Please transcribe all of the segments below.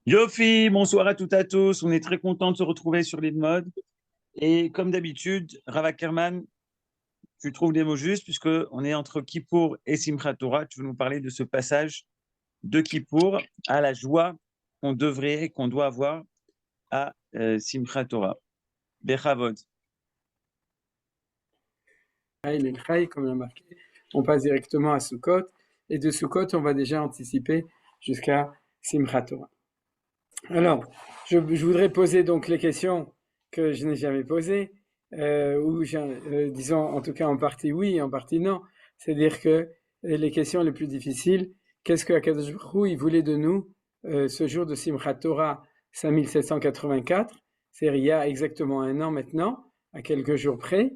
Yofi, bonsoir à toutes et à tous. On est très content de se retrouver sur l'InMode. Et comme d'habitude, Rav Ackerman, tu trouves les mots justes puisque on est entre Kippour et Simchat Torah. Tu veux nous parler de ce passage de Kippour à la joie qu'on doit avoir à Simchat Torah. Bechavod. Les Chai, comme il a marqué, on passe directement à Sukkot. Et de Sukkot, on va déjà anticiper jusqu'à Simchat Torah. Alors, je voudrais poser donc les questions que je n'ai jamais posées, disons en tout cas en partie oui, en partie non. C'est-à-dire que les questions les plus difficiles, qu'est-ce que Akadosh Baruch Hu, il voulait de nous ce jour de Simchat Torah 5784, c'est-à-dire il y a exactement un an maintenant, à quelques jours près.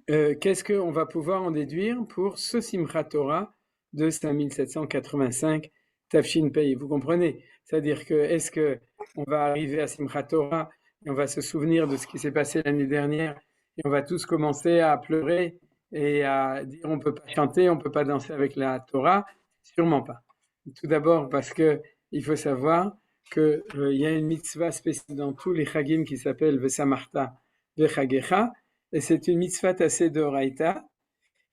Qu'est-ce qu'on va pouvoir en déduire pour ce Simchat Torah de 5785 Tafshin Pei? Vous comprenez? C'est-à-dire que est-ce que on va arriver à Simchat Torah et on va se souvenir de ce qui s'est passé l'année dernière et on va tous commencer à pleurer et à dire on peut pas chanter, on peut pas danser avec la Torah? Sûrement pas. Tout d'abord parce que il faut savoir que il y a une mitzvah spéciale dans tous les chagim qui s'appelle Vesamarta Vechagecha, et c'est une mitzvah tassée d'Oraïta.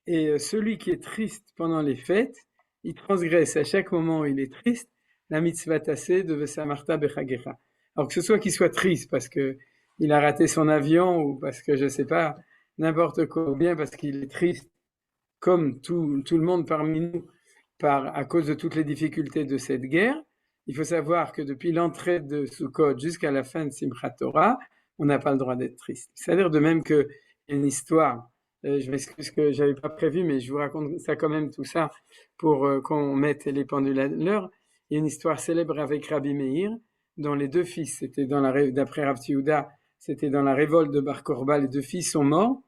Et celui qui est triste pendant les fêtes, il transgresse à chaque moment où il est triste la mitzvah tassée de Vesamarta Bechagecha. Alors que ce soit qu'il soit triste parce que il a raté son avion ou parce que je sais pas, n'importe quoi, ou bien parce qu'il est triste comme tout le monde parmi nous à cause de toutes les difficultés de cette guerre. Il faut savoir que depuis l'entrée de Sukkot jusqu'à la fin de Simchat Torah, on n'a pas le droit d'être triste. C'est-à-dire de même qu'il y a une histoire, je m'excuse que j'avais pas prévu, mais je vous raconte ça quand même, tout ça, pour qu'on mette les pendules à l'heure. Il y a une histoire célèbre avec Rabbi Meir, dont les deux fils, d'après Rav Yehuda, c'était dans la révolte de Bar Korba, les deux fils sont morts,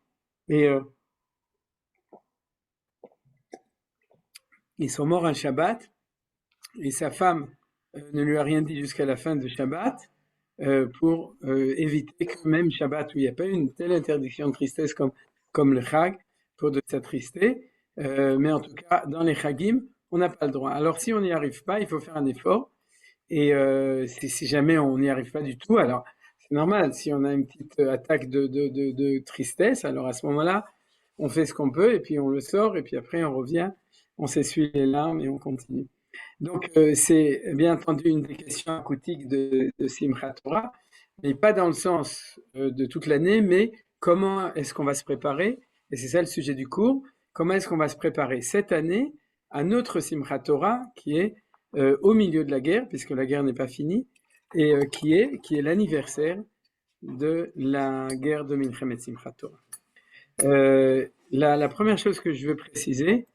et ils sont morts un Shabbat, et sa femme ne lui a rien dit jusqu'à la fin de Shabbat, pour éviter que même Shabbat, où il n'y a pas une telle interdiction de tristesse comme le Chag, pour de s'attrister, mais en tout cas, dans les Chagim, on n'a pas le droit. Alors si on n'y arrive pas, il faut faire un effort, et si jamais on n'y arrive pas du tout, alors c'est normal, si on a une petite attaque de tristesse, alors à ce moment-là, on fait ce qu'on peut, et puis on le sort, et puis après on revient, on s'essuie les larmes et on continue. Donc c'est bien entendu une des questions acoustiques de Simchat Torah, mais pas dans le sens de toute l'année, mais comment est-ce qu'on va se préparer, et c'est ça le sujet du cours, comment est-ce qu'on va se préparer cette année à notre Simchat Torah qui est au milieu de la guerre, puisque la guerre n'est pas finie, et qui est l'anniversaire de la guerre de Milchemet Simchat Torah. La première chose que je veux préciser,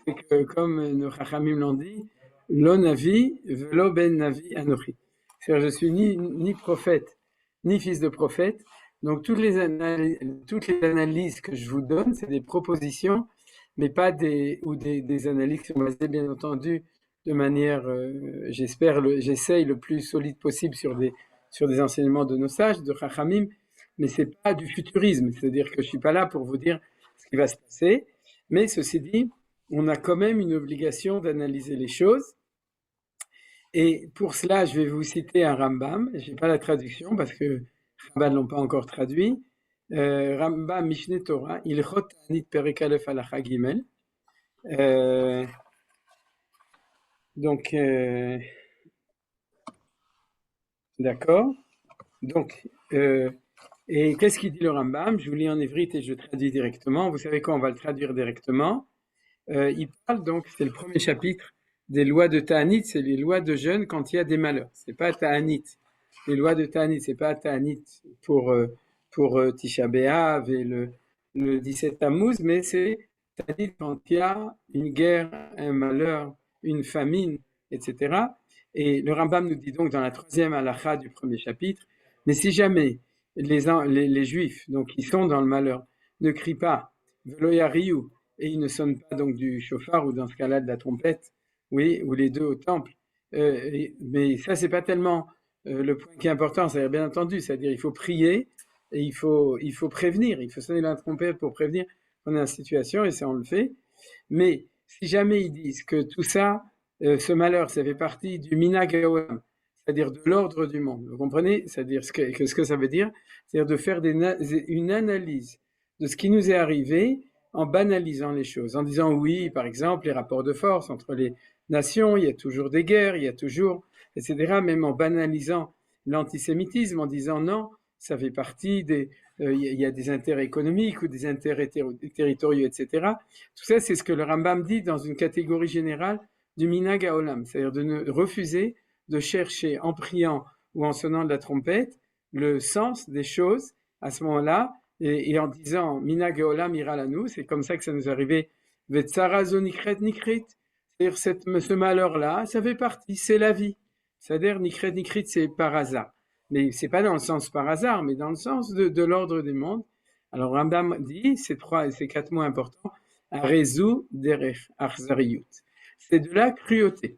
c'est que comme nos Chachamim l'ont dit, Lo Navi, Velo Ben Navi Anochi. C'est-à-dire, je suis ni prophète, ni fils de prophète. Donc, toutes les analyses que je vous donne, c'est des propositions, mais pas des analyses qui sont basées, bien entendu, de manière, j'essaye le plus solide possible sur des enseignements de nos sages, de Chachamim, mais c'est pas du futurisme. C'est-à-dire que je suis pas là pour vous dire ce qui va se passer. Mais ceci dit, on a quand même une obligation d'analyser les choses. Et pour cela, je vais vous citer un Rambam. Je n'ai pas la traduction parce que Rambam ne l'ont pas encore traduit. Rambam Mishneh Torah, Ilchot Ta'anit Perek Aleph Halacha Gimel. Donc, d'accord. Donc, et qu'est-ce qu'il dit le Rambam? Je vous lis en hébrite et je traduis directement. Vous savez quoi, on va le traduire directement. Il parle donc, c'est le premier chapitre des lois de Ta'anit, c'est les lois de jeûne quand il y a des malheurs. C'est pas Ta'anit. Les lois de Ta'anit, c'est pas Ta'anit pour Tisha B'Av et le 17 Tammuz, mais c'est Ta'anit quand il y a une guerre, un malheur, une famine, etc. Et le Rambam nous dit donc dans la troisième halakha du premier chapitre, mais si jamais les Juifs, donc qui sont dans le malheur, ne crient pas Velo Yariyu, et ils ne sonnent pas donc du chauffard ou dans ce cas-là de la trompette, oui, ou les deux au temple. Mais ça, c'est pas tellement le point qui est important, c'est bien entendu, c'est-à-dire il faut prier et il faut prévenir, il faut sonner la trompette pour prévenir qu'on est en situation et ça on le fait. Mais si jamais ils disent que tout ça, ce malheur, ça fait partie du minhag haolam, c'est-à-dire de l'ordre du monde. Vous comprenez? C'est-à-dire ce que ça veut dire? C'est-à-dire de faire une analyse de ce qui nous est arrivé en banalisant les choses, en disant oui, par exemple, les rapports de force entre les nations, il y a toujours des guerres, il y a toujours, etc., même en banalisant l'antisémitisme, en disant non, ça fait partie des... il y a des intérêts économiques ou des intérêts territoriaux, etc. Tout ça, c'est ce que le Rambam dit dans une catégorie générale du minhag haolam, c'est-à-dire de ne refuser de chercher en priant ou en sonnant de la trompette le sens des choses à ce moment-là, et en disant minhag haolam ira lanou, c'est comme ça que ça nous est arrivé, vetsara zo nikret nikrit, c'est-à-dire ce malheur-là, ça fait partie, c'est la vie. C'est-à-dire nikret nikrit, c'est par hasard. Mais c'est pas dans le sens par hasard, mais dans le sens de l'ordre des mondes. Alors Rambam dit, ces 4 mots importants, arezu derech achzariyut. C'est de la cruauté.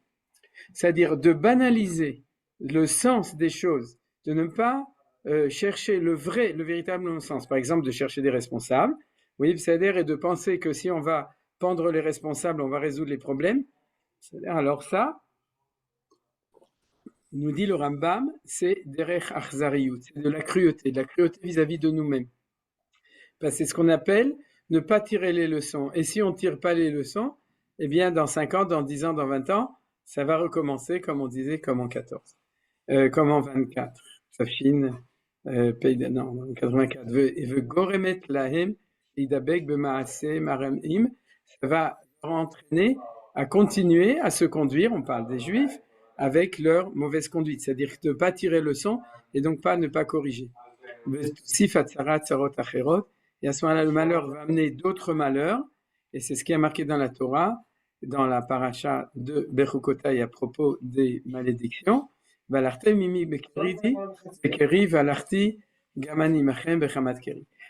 C'est-à-dire de banaliser le sens des choses, de ne pas chercher le véritable sens. Par exemple, de chercher des responsables, oui, c'est-à-dire et de penser que si on va pendre les responsables, on va résoudre les problèmes. Alors ça, nous dit le Rambam, c'est derech achzariyut, c'est de la cruauté vis-à-vis de nous-mêmes. Parce que c'est ce qu'on appelle ne pas tirer les leçons. Et si on ne tire pas les leçons, eh bien dans 5 ans, dans 10 ans, dans 20 ans, ça va recommencer comme on disait, comme en 14, comme en 24. Safin, non, 84. Et veut goremet lahem, idabek bemaase marem im, ça va leur entraîner à continuer à se conduire, on parle des Juifs, avec leur mauvaise conduite, c'est-à-dire de ne pas tirer leçon et donc ne pas corriger. Et à ce moment-là, le malheur va amener d'autres malheurs, et c'est ce qui est marqué dans la Torah, dans la paracha de Bechukotai à propos des malédictions.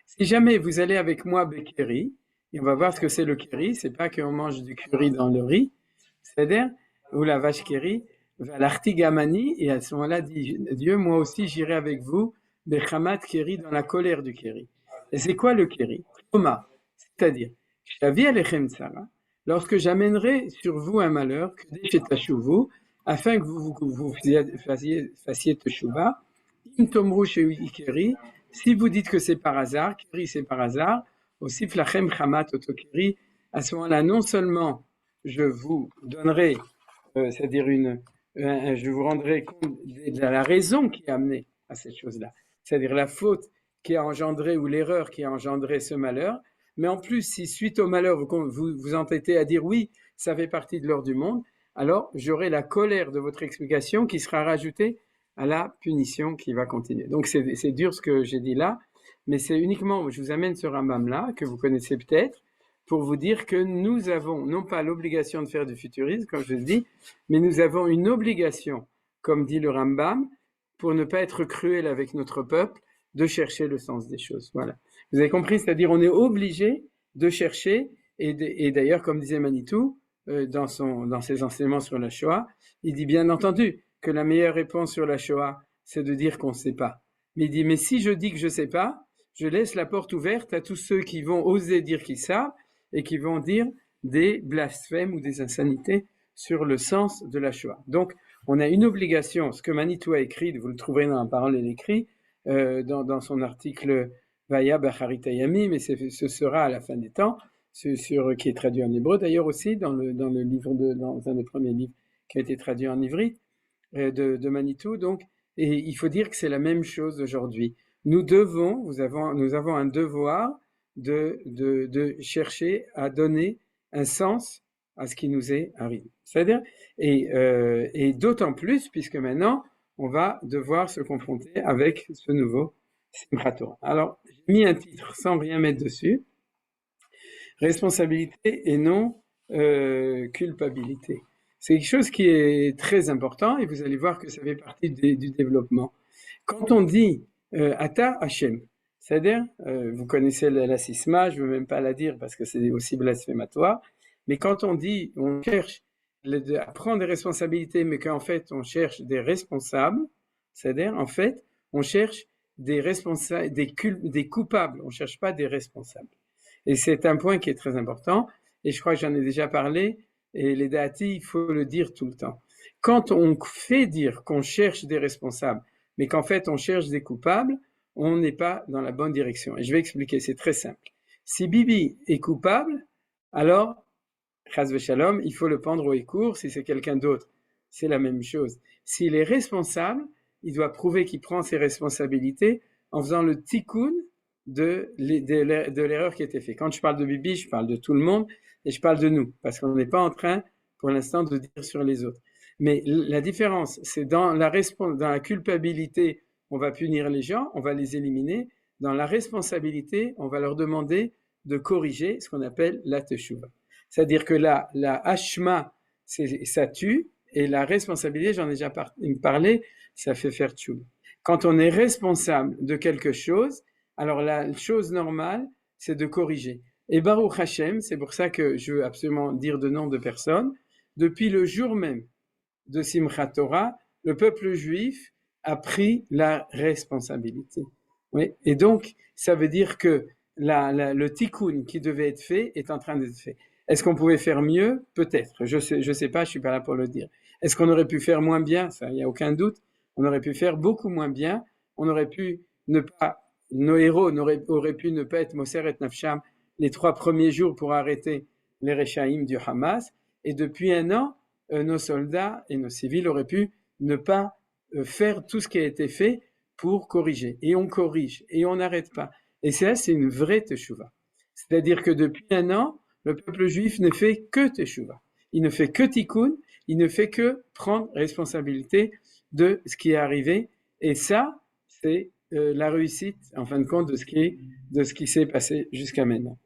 Si jamais vous allez avec moi Bekeri, et on va voir ce que c'est le keri, c'est pas qu'on mange du curry dans le riz, c'est-à-dire, ou la vache keri, Valarti Gamani, et à ce moment-là, dit Dieu, moi aussi j'irai avec vous, Bechamat Keri, dans la colère du Keri. Et c'est quoi le Keri? Thomas, c'est-à-dire, Shavi Alechem Tsara, lorsque j'amènerai sur vous un malheur, que vous, afin que vous fassiez Teshuvah, Im Tomru Sheui Keri, si vous dites que c'est par hasard, Keri c'est par hasard, aussi Flachem Chamat Otokeri, à ce moment-là, non seulement je vous donnerai, c'est-à-dire je vous rendrai compte de la raison qui a amené à cette chose-là, c'est-à-dire la faute qui a engendré ou l'erreur qui a engendré ce malheur, mais en plus, si suite au malheur, vous entêtez à dire oui, ça fait partie de l'ordre du monde, alors j'aurai la colère de votre explication qui sera rajoutée à la punition qui va continuer. Donc c'est dur ce que j'ai dit là, mais c'est uniquement, je vous amène ce Rambam-là, que vous connaissez peut-être, pour vous dire que nous avons non pas l'obligation de faire du futurisme, comme je le dis, mais nous avons une obligation, comme dit le Rambam, pour ne pas être cruel avec notre peuple, de chercher le sens des choses. Voilà. Vous avez compris, c'est-à-dire on est obligé de chercher, et d'ailleurs, comme disait Manitou, dans ses enseignements sur la Shoah, il dit bien entendu que la meilleure réponse sur la Shoah, c'est de dire qu'on ne sait pas. Mais il dit, mais si je dis que je ne sais pas, je laisse la porte ouverte à tous ceux qui vont oser dire qu'ils savent et qui vont dire des blasphèmes ou des insanités sur le sens de la Shoah. Donc, on a une obligation, ce que Manitou a écrit, vous le trouverez dans la parole et l'écrit, dans son article Vaya Bacharita Yami, mais ce sera à la fin des temps, qui est traduit en hébreu d'ailleurs aussi, dans le livre dans un des premiers livres qui a été traduit en ivrite, de Manitou. Donc, et il faut dire que c'est la même chose aujourd'hui. Nous avons un devoir de chercher à donner un sens à ce qui nous est arrivé. C'est-à-dire, et d'autant plus, puisque maintenant, on va devoir se confronter avec ce nouveau Simchat Torah. Alors, j'ai mis un titre sans rien mettre dessus. Responsabilité et non culpabilité. C'est quelque chose qui est très important et vous allez voir que ça fait partie du développement. Quand on dit Ata Hashem, c'est-à-dire, vous connaissez la sisma, je ne veux même pas la dire parce que c'est aussi blasphématoire, mais quand on dit, on cherche à prendre des responsabilités, mais qu'en fait on cherche des responsables, c'est-à-dire en fait on cherche des responsables, des coupables, on ne cherche pas des responsables. Et c'est un point qui est très important, et je crois que j'en ai déjà parlé Et les dati, il faut le dire tout le temps. Quand on fait dire qu'on cherche des responsables, mais qu'en fait on cherche des coupables, on n'est pas dans la bonne direction. Et je vais expliquer, c'est très simple. Si Bibi est coupable, alors, chas v'shalom, il faut le pendre au écourt. Si c'est quelqu'un d'autre, c'est la même chose. S'il est responsable, il doit prouver qu'il prend ses responsabilités en faisant le tikkun de l'erreur qui a été faite. Quand je parle de Bibi, je parle de tout le monde et je parle de nous, parce qu'on n'est pas en train, pour l'instant, de dire sur les autres. Mais la différence, c'est dans la culpabilité, on va punir les gens, on va les éliminer. Dans la responsabilité, on va leur demander de corriger ce qu'on appelle la teshuva. C'est-à-dire que la hashma, ça tue, et la responsabilité, j'en ai déjà parlé, ça fait faire tchouva. Quand on est responsable de quelque chose, alors la chose normale, c'est de corriger. Et Baruch Hashem, c'est pour ça que je veux absolument dire de nom de personne, depuis le jour même de Simchat Torah, le peuple juif a pris la responsabilité. Oui. Et donc, ça veut dire que le tikkun qui devait être fait est en train d'être fait. Est-ce qu'on pouvait faire mieux? Peut-être. Je sais pas, je suis pas là pour le dire. Est-ce qu'on aurait pu faire moins bien? Ça, il n'y a aucun doute. On aurait pu faire beaucoup moins bien. On aurait pu ne pas, nos héros auraient pu ne pas être Moser et Nafsham les 3 premiers jours pour arrêter les Rechaïm du Hamas. Et depuis un an, nos soldats et nos civils auraient pu ne pas faire tout ce qui a été fait pour corriger. Et on corrige, et on n'arrête pas. Et ça, c'est une vraie teshuva. C'est-à-dire que depuis un an, le peuple juif ne fait que teshuva. Il ne fait que tikkun, il ne fait que prendre responsabilité de ce qui est arrivé. Et ça, c'est la réussite, en fin de compte, de ce qui s'est passé jusqu'à maintenant.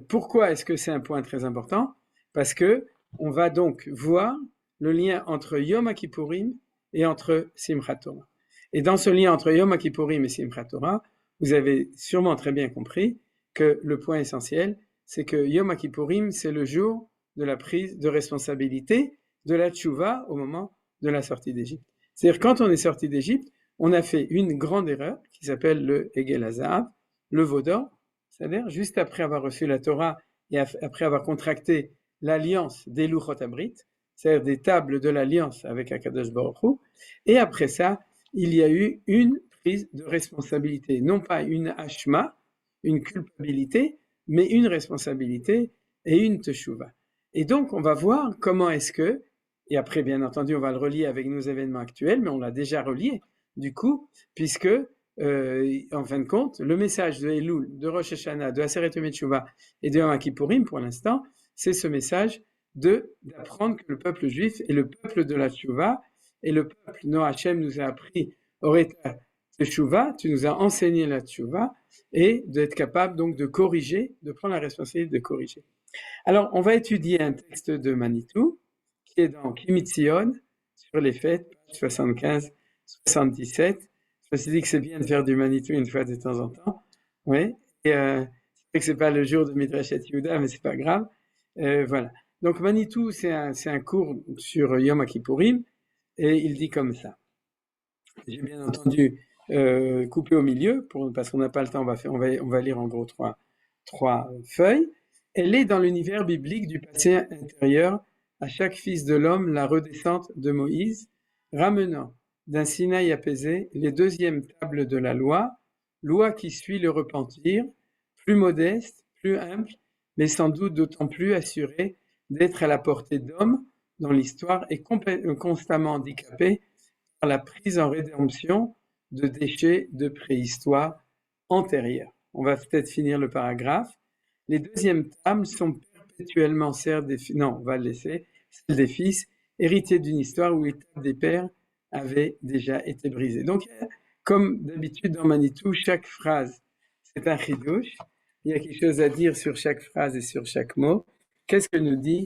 Pourquoi est-ce que c'est un point très important? Parce que on va donc voir le lien entre Yom Kippourim et entre Simchat Torah. Et dans ce lien entre Yom Kippourim et Simchat Torah, vous avez sûrement très bien compris que le point essentiel, c'est que Yom Kippourim, c'est le jour de la prise de responsabilité de la tchouva au moment de la sortie d'Égypte. C'est-à-dire, quand on est sorti d'Égypte, on a fait une grande erreur qui s'appelle le Egel Hazav, le veau d'or, c'est-à-dire juste après avoir reçu la Torah et après avoir contracté l'alliance des Luchot Abrit, c'est-à-dire des tables de l'alliance avec Akadosh Baruch Hu, et après ça, il y a eu une prise de responsabilité, non pas une hashma, une culpabilité, mais une responsabilité et une teshuva. Et donc, on va voir comment est-ce que, et après, bien entendu, on va le relier avec nos événements actuels, mais on l'a déjà relié, du coup, puisque, en fin de compte, le message de Elul, de Rosh Hashanah, de Aseret Yom Teshuvah et de Yom Kippourim, pour l'instant, c'est ce message d'apprendre que le peuple juif est le peuple de la Teshuvah, et le peuple, non, Hachem nous a appris, Oreta Teshuvah, tu nous as enseigné la Teshuvah, et d'être capable donc de corriger, de prendre la responsabilité de corriger. Alors, on va étudier un texte de Manitou, qui est dans Kimitzion, sur les fêtes, page 75-77. Je me suis dit que c'est bien de faire du Manitou une fois de temps en temps. Oui, et c'est vrai que c'est pas le jour de Midrash Yehuda, mais c'est pas grave. Voilà. Donc Manitou, c'est un cours sur Yom Kippourim, et il dit comme ça. J'ai bien entendu coupé au milieu, parce qu'on n'a pas le temps, on va lire en gros trois feuilles. Elle est dans l'univers biblique du passé intérieur à chaque fils de l'homme la redescente de Moïse, ramenant d'un Sinaï apaisé les deuxièmes tables de la loi qui suit le repentir, plus modeste, plus humble, mais sans doute d'autant plus assurée d'être à la portée d'hommes dont l'histoire est constamment handicapée par la prise en rédemption de déchets de préhistoire antérieure. On va peut-être finir le paragraphe. Les deuxièmes tables sont perpétuellement celles des fils, non, on va le laisser, celles des fils, héritiers d'une histoire où les tables des pères avaient déjà été brisées. Donc, comme d'habitude dans Manitou, chaque phrase, c'est un chidouche. Il y a quelque chose à dire sur chaque phrase et sur chaque mot. Qu'est-ce que nous dit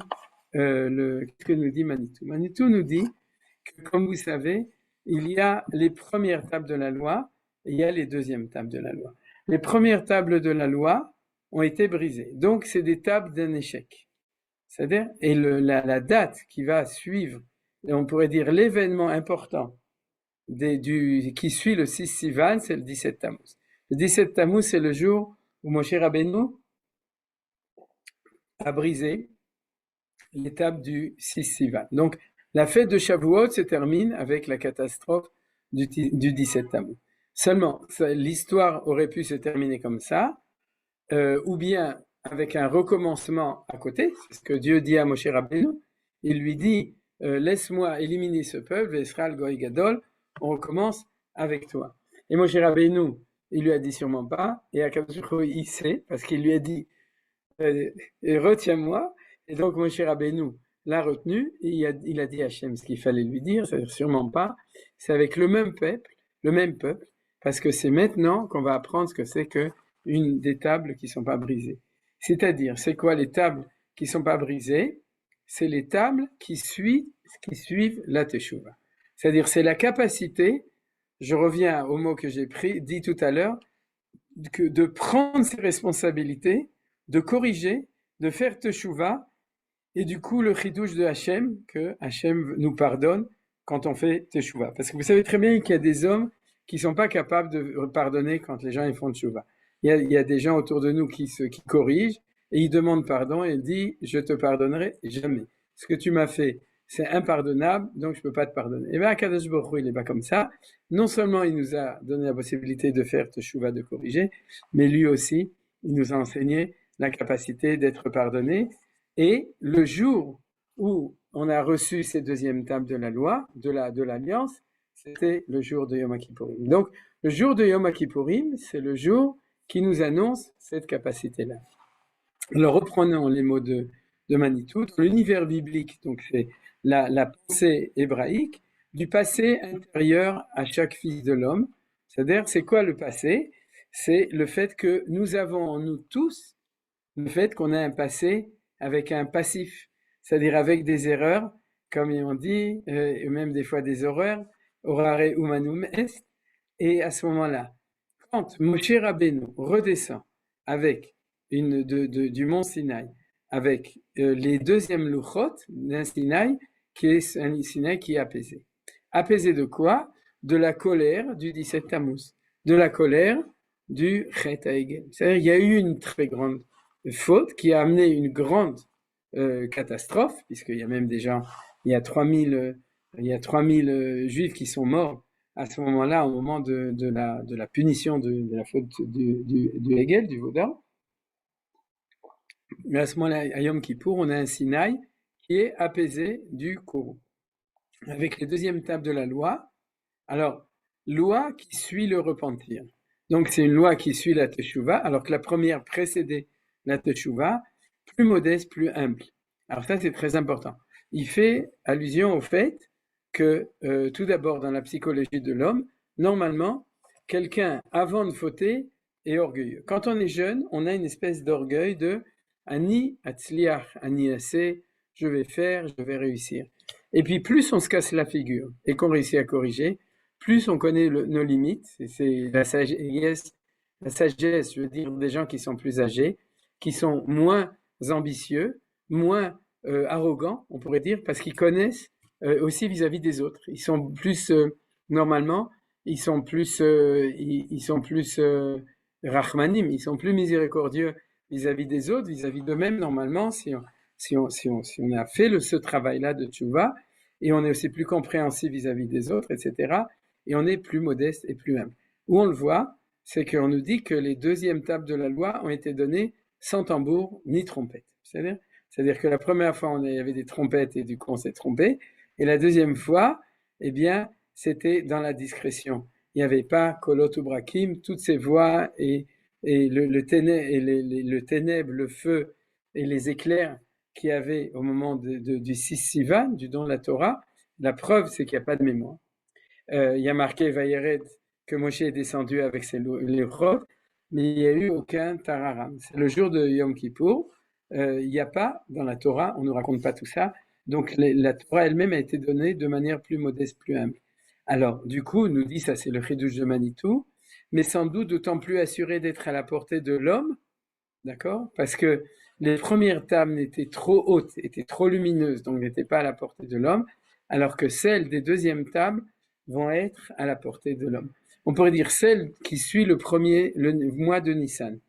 Manitou? Manitou nous dit que, comme vous savez, il y a les premières tables de la loi et il y a les deuxièmes tables de la loi. Les premières tables de la loi ont été brisées. Donc, c'est des tables d'un échec. C'est-à-dire, et la date qui va suivre, et on pourrait dire l'événement important qui suit le 6 Sivan, c'est le 17 Tammuz. Le 17 Tammuz, c'est le jour où Moshe Rabbeinu à briser l'étape du 6 Sivan. Donc, la fête de Shavuot se termine avec la catastrophe du 17 Tammuz. Seulement, l'histoire aurait pu se terminer comme ça, ou bien avec un recommencement à côté, c'est ce que Dieu dit à Moshe Rabbeinu. Il lui dit, laisse-moi éliminer ce peuple, Israël Goy Gadol, on recommence avec toi. Et Moshe Rabbeinu, il lui a dit sûrement pas, et Akadosh Baruch Hu, il sait, parce qu'il lui a dit, retiens-moi. Et donc Moshe Rabbeinu l'a retenu, et il a dit à Hachem ce qu'il fallait lui dire, c'est-à-dire sûrement pas, c'est avec le même peuple, parce que c'est maintenant qu'on va apprendre ce que c'est que une des tables qui ne sont pas brisées. C'est-à-dire, c'est quoi les tables qui ne sont pas brisées? C'est les tables qui suivent la Teshuvah. C'est-à-dire, c'est la capacité, je reviens au mot que j'ai dit tout à l'heure, de prendre ses responsabilités, de corriger, de faire Teshuvah, et du coup, le chidouche de Hachem, que Hachem nous pardonne quand on fait Teshuvah. Parce que vous savez très bien qu'il y a des hommes qui ne sont pas capables de pardonner quand les gens ils font Teshuvah. Il y a des gens autour de nous qui corrigent et ils demandent pardon et ils disent « je te pardonnerai jamais. Ce que tu m'as fait, c'est impardonnable, donc je ne peux pas te pardonner. » Et bien, Akadosh Baruch Hu, il n'est pas comme ça. Non seulement il nous a donné la possibilité de faire Teshuvah, de corriger, mais lui aussi, il nous a enseigné la capacité d'être pardonné. Et le jour où on a reçu ces deuxièmes tables de la loi, de l'alliance, c'était le jour de Yom Kippourim. Donc, le jour de Yom Kippourim, c'est le jour qui nous annonce cette capacité-là. Alors, reprenons les mots de Manitou. Dans l'univers biblique, donc c'est la pensée hébraïque, du passé intérieur à chaque fils de l'homme. C'est-à-dire, c'est quoi le passé? C'est le fait que nous avons en nous tous le fait qu'on a un passé avec un passif, c'est-à-dire avec des erreurs, comme on dit, et même des fois des horreurs, orare humanum est, et à ce moment-là, quand Moshe Rabbeinu redescend avec du mont Sinaï, avec les deuxièmes louchot d'un Sinaï, qui est un Sinaï qui est apaisé. Apaisé de quoi? De la colère du 17 Tammuz, de la colère du Chet HaEgel. C'est-à-dire il y a eu une très grande faute qui a amené une grande catastrophe, puisqu'il y a même des gens, il y a 3000 juifs qui sont morts à ce moment-là, au moment de la punition de la faute du Hegel, du Vaudin. Mais à ce moment-là, à Yom Kippour, on a un Sinaï qui est apaisé du Kourou. Avec les deuxièmes tables de la loi, alors, loi qui suit le repentir. Donc, c'est une loi qui suit la Teshuvah, alors que la première précédait la Teshuvah, plus modeste, plus humble. Alors ça, c'est très important. Il fait allusion au fait que, tout d'abord, dans la psychologie de l'homme, normalement, quelqu'un, avant de fauter, est orgueilleux. Quand on est jeune, on a une espèce d'orgueil de « ani atzliach, ani assez, je vais faire, je vais réussir ». Et puis, plus on se casse la figure et qu'on réussit à corriger, plus on connaît nos limites. C'est la sagesse, je veux dire, des gens qui sont plus âgés, qui sont moins ambitieux, moins arrogants, on pourrait dire, parce qu'ils connaissent aussi vis-à-vis des autres. Ils sont plus, normalement, ils sont plus rachmanim, ils sont plus miséricordieux vis-à-vis des autres, vis-à-vis d'eux-mêmes, normalement, si on a fait ce travail-là de tchouva, et on est aussi plus compréhensif vis-à-vis des autres, etc., et on est plus modeste et plus humble. Où on le voit, c'est qu'on nous dit que les deuxièmes tables de la loi ont été données sans tambour ni trompette. C'est-à-dire que la première fois, il y avait des trompettes et du coup on s'est trompé, et la deuxième fois, eh bien, c'était dans la discrétion. Il n'y avait pas kolot ou brakim, toutes ces voix et le ténèbre, le feu et les éclairs qu'il y avait au moment du 6 Sivan, du don de la Torah. La preuve, c'est qu'il n'y a pas de mémoire. Il y a marqué Vayered que Moshe est descendu avec les rocs, mais il n'y a eu aucun tararam. C'est le jour de Yom Kippour. Il n'y a pas dans la Torah, on ne nous raconte pas tout ça. Donc la Torah elle-même a été donnée de manière plus modeste, plus humble. Alors, du coup, nous dit ça, c'est le chidouche de Manitou, mais sans doute d'autant plus assuré d'être à la portée de l'homme, d'accord? Parce que les premières tables étaient trop hautes, étaient trop lumineuses, donc n'étaient pas à la portée de l'homme, alors que celles des deuxièmes tables vont être à la portée de l'homme. On pourrait dire celle qui suit le mois de Nissan,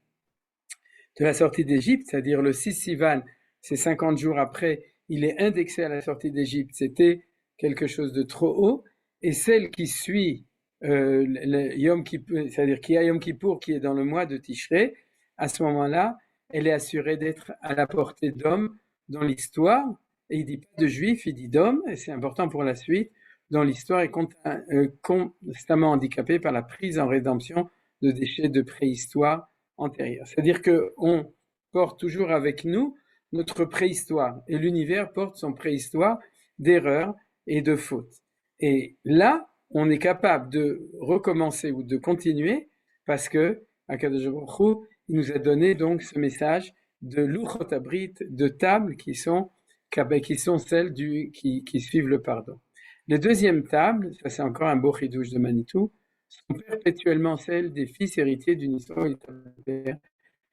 de la sortie d'Égypte, c'est-à-dire le 6 Sivan c'est 50 jours après, il est indexé à la sortie d'Égypte, c'était quelque chose de trop haut, et celle qui suit le Yom Kippour, c'est-à-dire qui a Yom Kippour, qui est dans le mois de Tishré, à ce moment-là, elle est assurée d'être à la portée d'homme dans l'histoire, et il dit pas de juif, il dit d'homme, et c'est important pour la suite, dans l'histoire est constamment handicapée par la prise en rédemption de déchets de préhistoire antérieure. C'est-à-dire qu'on porte toujours avec nous notre préhistoire, et l'univers porte son préhistoire d'erreurs et de fautes. Et là, on est capable de recommencer ou de continuer parce que Akadosh Baruch Hu, il nous a donné donc ce message de Luchot Abrit, de tables qui sont celles qui suivent le pardon. Les deuxièmes tables, ça c'est encore un beau chidouche de Manitou, sont perpétuellement celles des fils héritiers d'une histoire où le père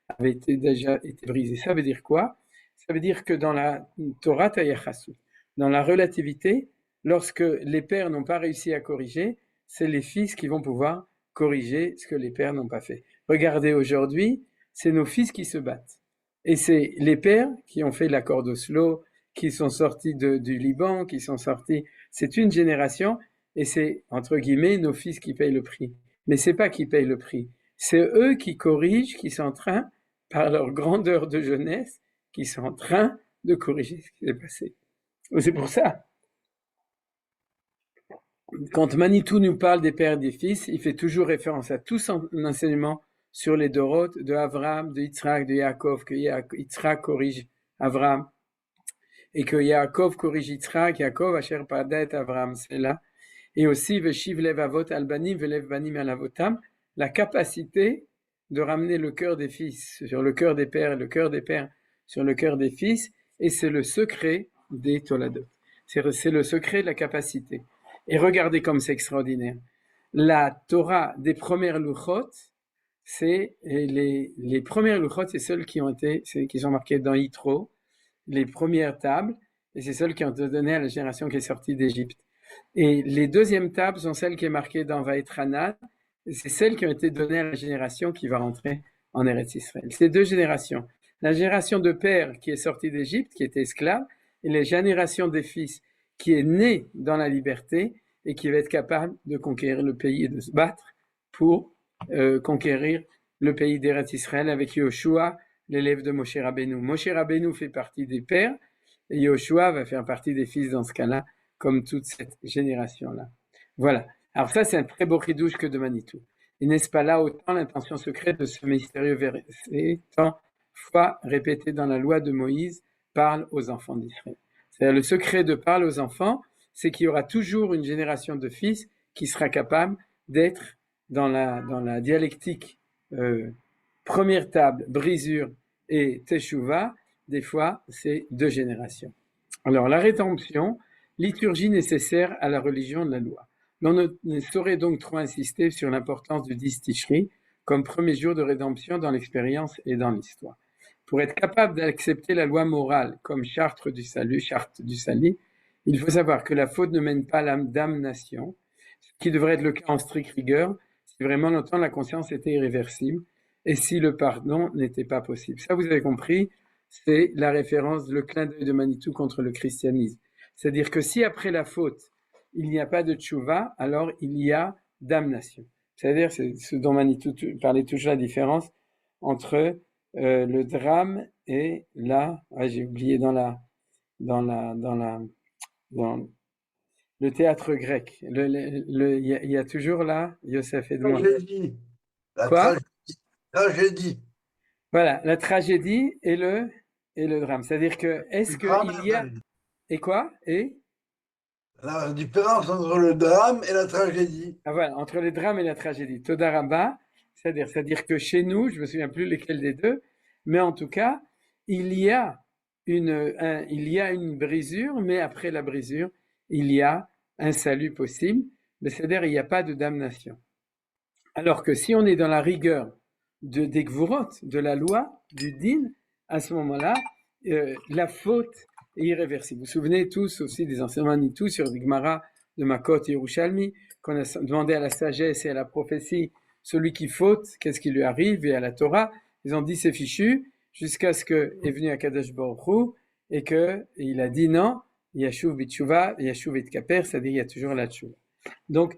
avait déjà été brisé. Ça veut dire quoi? Ça veut dire que dans la Torah Tayachasu, dans la relativité, lorsque les pères n'ont pas réussi à corriger, c'est les fils qui vont pouvoir corriger ce que les pères n'ont pas fait. Regardez aujourd'hui, c'est nos fils qui se battent. Et c'est les pères qui ont fait l'accord d'Oslo, qui sont sortis du Liban, qui sont sortis. C'est une génération, et c'est, entre guillemets, nos fils qui payent le prix. Mais c'est pas qui payent le prix. C'est eux qui corrigent, qui sont en train, par leur grandeur de jeunesse, qui sont en train de corriger ce qui s'est passé. C'est pour ça. Quand Manitou nous parle des pères et des fils, il fait toujours référence à tout son enseignement sur les Doroth, de Avraham, de Yitzhak, de Yaakov, que Yitzhak corrige Avraham, et que Yaakov corrige Yitzhak, Yaakov Asher Pada et Avraham, c'est là. Et aussi, Veshiv Lev Avot Albanim, Velev Banim Alavotam, la capacité de ramener le cœur des fils sur le cœur des pères et le cœur des pères sur le cœur des fils, et c'est le secret des Toladot. C'est le secret de la capacité. Et regardez comme c'est extraordinaire. La Torah des premières Luchot, c'est les premières Luchot, c'est celles qui sont marquées dans Yitro, les premières tables, et c'est celles qui ont été données à la génération qui est sortie d'Égypte. Et les deuxièmes tables sont celles qui sont marquées dans Vaetranan, et c'est celles qui ont été données à la génération qui va rentrer en Eretz Israël. C'est deux générations. La génération de père qui est sortie d'Égypte, qui était esclave, et la génération des fils qui est née dans la liberté et qui va être capable de conquérir le pays et de se battre pour conquérir le pays d'Eretz Israël avec Yoshua, l'élève de Moshe Rabbeinu. Moshe Rabbeinu fait partie des pères et Yoshua va faire partie des fils dans ce cas-là, comme toute cette génération-là. Voilà. Alors ça, c'est un très beau chidouche que de Manitou. Et n'est-ce pas là autant l'intention secrète de ce mystérieux verset, tant fois répété dans la loi de Moïse, parle aux enfants d'Israël. C'est-à-dire le secret de parle aux enfants, c'est qu'il y aura toujours une génération de fils qui sera capable d'être dans la dialectique première table, brisure et teshuva. Des fois, c'est deux générations. Alors, la rédemption, liturgie nécessaire à la religion de la loi. On ne saurait donc trop insister sur l'importance du 10 Tishri comme premier jour de rédemption dans l'expérience et dans l'histoire. Pour être capable d'accepter la loi morale comme charte du salut, il faut savoir que la faute ne mène pas à la damnation, ce qui devrait être le cas en stricte rigueur si vraiment longtemps la conscience était irréversible et si le pardon n'était pas possible. Ça, vous avez compris, c'est la référence, le clin d'œil de Manitou contre le christianisme. C'est-à-dire que si après la faute, il n'y a pas de tchouva, alors il y a damnation. C'est-à-dire, c'est ce dont Manitou parlait toujours, la différence entre le drame et j'ai oublié dans le théâtre grec. Il y a toujours là, Yosef et moi. Tragédie. Quoi? Tragédie. Voilà, la tragédie et le drame. C'est-à-dire que, est-ce qu'il y a... Et quoi? Et la différence entre le drame et la tragédie. Ah voilà, entre le drame et la tragédie. Todarabah, c'est-à-dire que chez nous, je me souviens plus lesquels des deux, mais en tout cas, il y a une brisure, mais après la brisure, il y a un salut possible. C'est-à-dire, il n'y a pas de damnation. Alors que si on est dans la rigueur des Gvurot, de la loi, du din, à ce moment-là, la faute est irréversible. Vous vous souvenez tous aussi des enseignements Manitou sur Gemara de Makot et Yerushalmi, qu'on a demandé à la sagesse et à la prophétie, celui qui faute, qu'est-ce qui lui arrive, et à la Torah, ils ont dit c'est fichu, jusqu'à ce que est venu Akadosh Baruch Hu, et qu'il a dit non, Yashuv Bitshuva, Yashuv et Kaper, c'est-à-dire il y a toujours la Tshuva. Donc,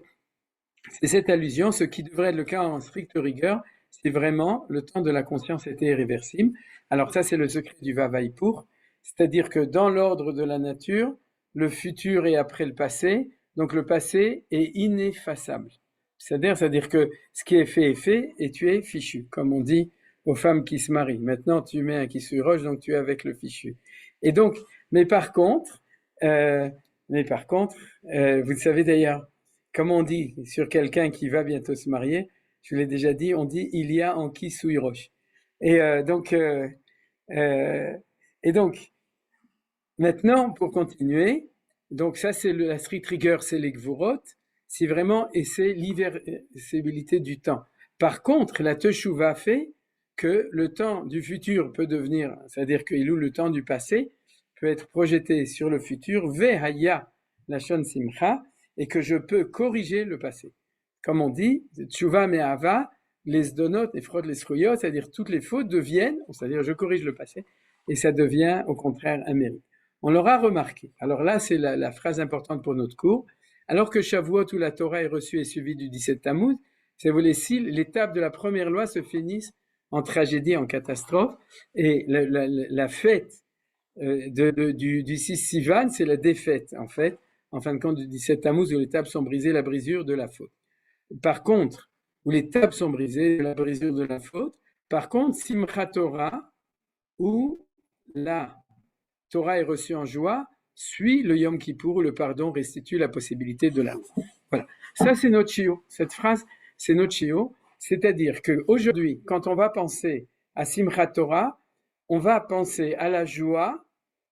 c'est cette allusion, ce qui devrait être le cas en stricte rigueur, c'est vraiment le temps de la conscience était irréversible. Alors ça, c'est le secret du Vavaïpour, c'est-à-dire que dans l'ordre de la nature, le futur est après le passé, donc le passé est ineffaçable. C'est-à-dire que ce qui est fait et tu es fichu, comme on dit aux femmes qui se marient. Maintenant, tu mets un qui se roche, donc tu es avec le fichu. Et donc, mais par contre, vous savez d'ailleurs, comme on dit sur quelqu'un qui va bientôt se marier, je l'ai déjà dit, on dit il y a en qui souille roche. Et donc, maintenant, pour continuer, donc ça c'est la stricte rigueur, c'est les gvurot, c'est vraiment, et c'est l'irréversibilité du temps. Par contre, la teshuva fait que le temps du futur peut devenir, c'est-à-dire qu'il loue le temps du passé, peut être projeté sur le futur, vehaya lashon simcha, et que je peux corriger le passé. Comme on dit, teshuva me'ava, les donot et fraude les sruyot, c'est-à-dire toutes les fautes deviennent, c'est-à-dire je corrige le passé, et ça devient au contraire un mérite. On l'aura remarqué. Alors là, c'est la phrase importante pour notre cours. Alors que Shavuot où la Torah est reçue et suivie du 17 Tammuz, c'est vous l'étape de la première loi se finisse en tragédie, en catastrophe, et la fête du 6 Sivan, c'est la défaite, en fait, en fin de compte, du 17 Tammuz, où les tables sont brisées, la brisure de la faute. Par contre, où les tables sont brisées, la brisure de la faute, par contre, Simchat Torah, où la Torah est reçue en joie, suit le Yom Kippour où le pardon restitue la possibilité de la. Voilà. Ça, c'est notre chio. Cette phrase, c'est notre chio. C'est-à-dire qu'aujourd'hui, quand on va penser à Simchat Torah, on va penser à la joie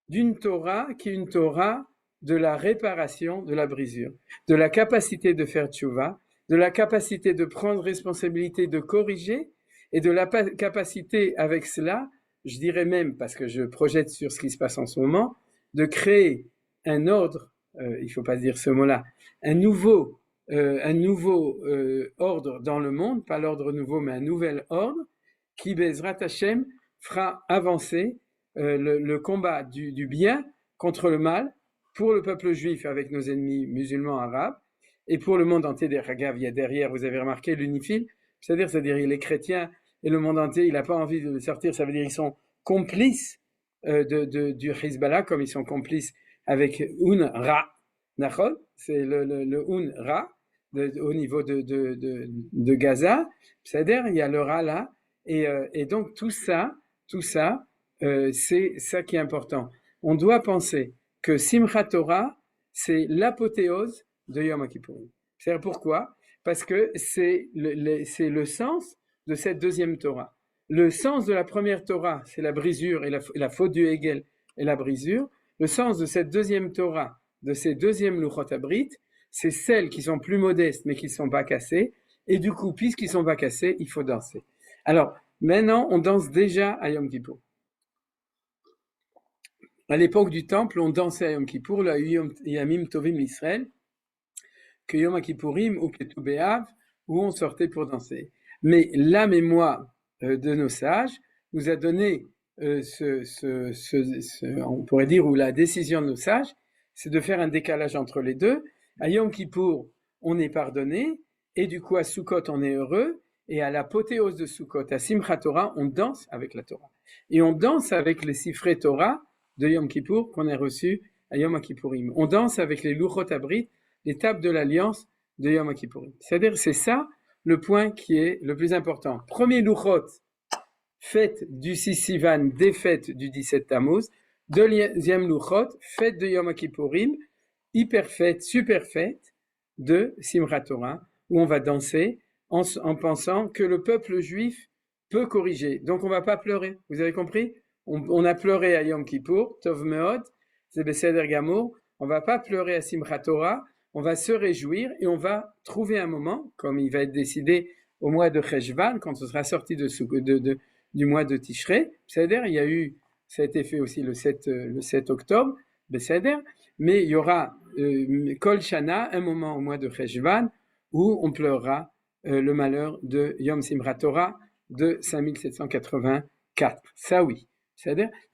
d'une Torah qui est une Torah de la réparation de la brisure, de la capacité de faire tchouva, de la capacité de prendre responsabilité, de corriger, et de la capacité avec cela, je dirais même, parce que je projette sur ce qui se passe en ce moment, de créer un ordre, il ne faut pas dire ce mot-là, un nouveau ordre dans le monde, pas l'ordre nouveau, mais un nouvel ordre, qui, Bezrat Hashem, fera avancer le combat du bien contre le mal pour le peuple juif avec nos ennemis musulmans arabes, et pour le monde entier. Il y a derrière, vous avez remarqué, l'unifil, c'est-à-dire les chrétiens et le monde entier, il n'a pas envie de sortir, ça veut dire qu'ils sont complices du Hezbollah, comme ils sont complices avec UNRWA, c'est le UNRWA au niveau de Gaza, c'est-à-dire il y a le Ra là, et donc tout ça, c'est ça qui est important. On doit penser que Simchat Torah, c'est l'apothéose de Yom Kippourim. C'est-à-dire pourquoi ? Parce que c'est le sens de cette deuxième Torah. Le sens de la première Torah, c'est la brisure et la faute du Hegel et la brisure. Le sens de cette deuxième Torah, de ces deuxièmes Luchot Abrit, c'est celles qui sont plus modestes mais qui ne sont pas cassées. Et du coup, puisqu'ils ne sont pas cassés, il faut danser. Alors, maintenant, on danse déjà à Yom Kippour. À l'époque du Temple, on dansait à Yom Kippour, le Yamim Tovim l'Israël, que Yom Kippourim ou Ketu B'Av, où on sortait pour danser. Mais la mémoire de nos sages nous a donné on pourrait dire, ou la décision de nos sages, c'est de faire un décalage entre les deux. À Yom Kippour, on est pardonné, et du coup à Sukkot, on est heureux, et à l'apothéose de Sukkot, à Simchat Torah, on danse avec la Torah. Et on danse avec les Sifrei Torah de Yom Kippour qu'on a reçus à Yom Kippourim. On danse avec les Luchot Abrit, les tables de l'Alliance de Yom Kippourim. C'est-à-dire, c'est ça le point qui est le plus important. Premier Luchot, fête du 6 Sivan, défaite du 17 Tammuz. Deuxième Luchot, fête de Yom Kippourim, hyper fête, super fête de Simchat Torah, où on va danser en pensant que le peuple juif peut corriger. Donc on ne va pas pleurer, vous avez compris ? On a pleuré à Yom Kippour, Tov Meod, c'est Beseder Gamour, on ne va pas pleurer à Simchat Torah, on va se réjouir et on va trouver un moment, comme il va être décidé au mois de Cheshvan, quand on sera sorti du mois de Tishrei, c'est-à-dire ça a été fait aussi le 7 octobre, Beseder, mais il y aura Kol Shana, un moment au mois de Cheshvan, où on pleurera le malheur de Yom Simchat Torah de 5784. Ça oui.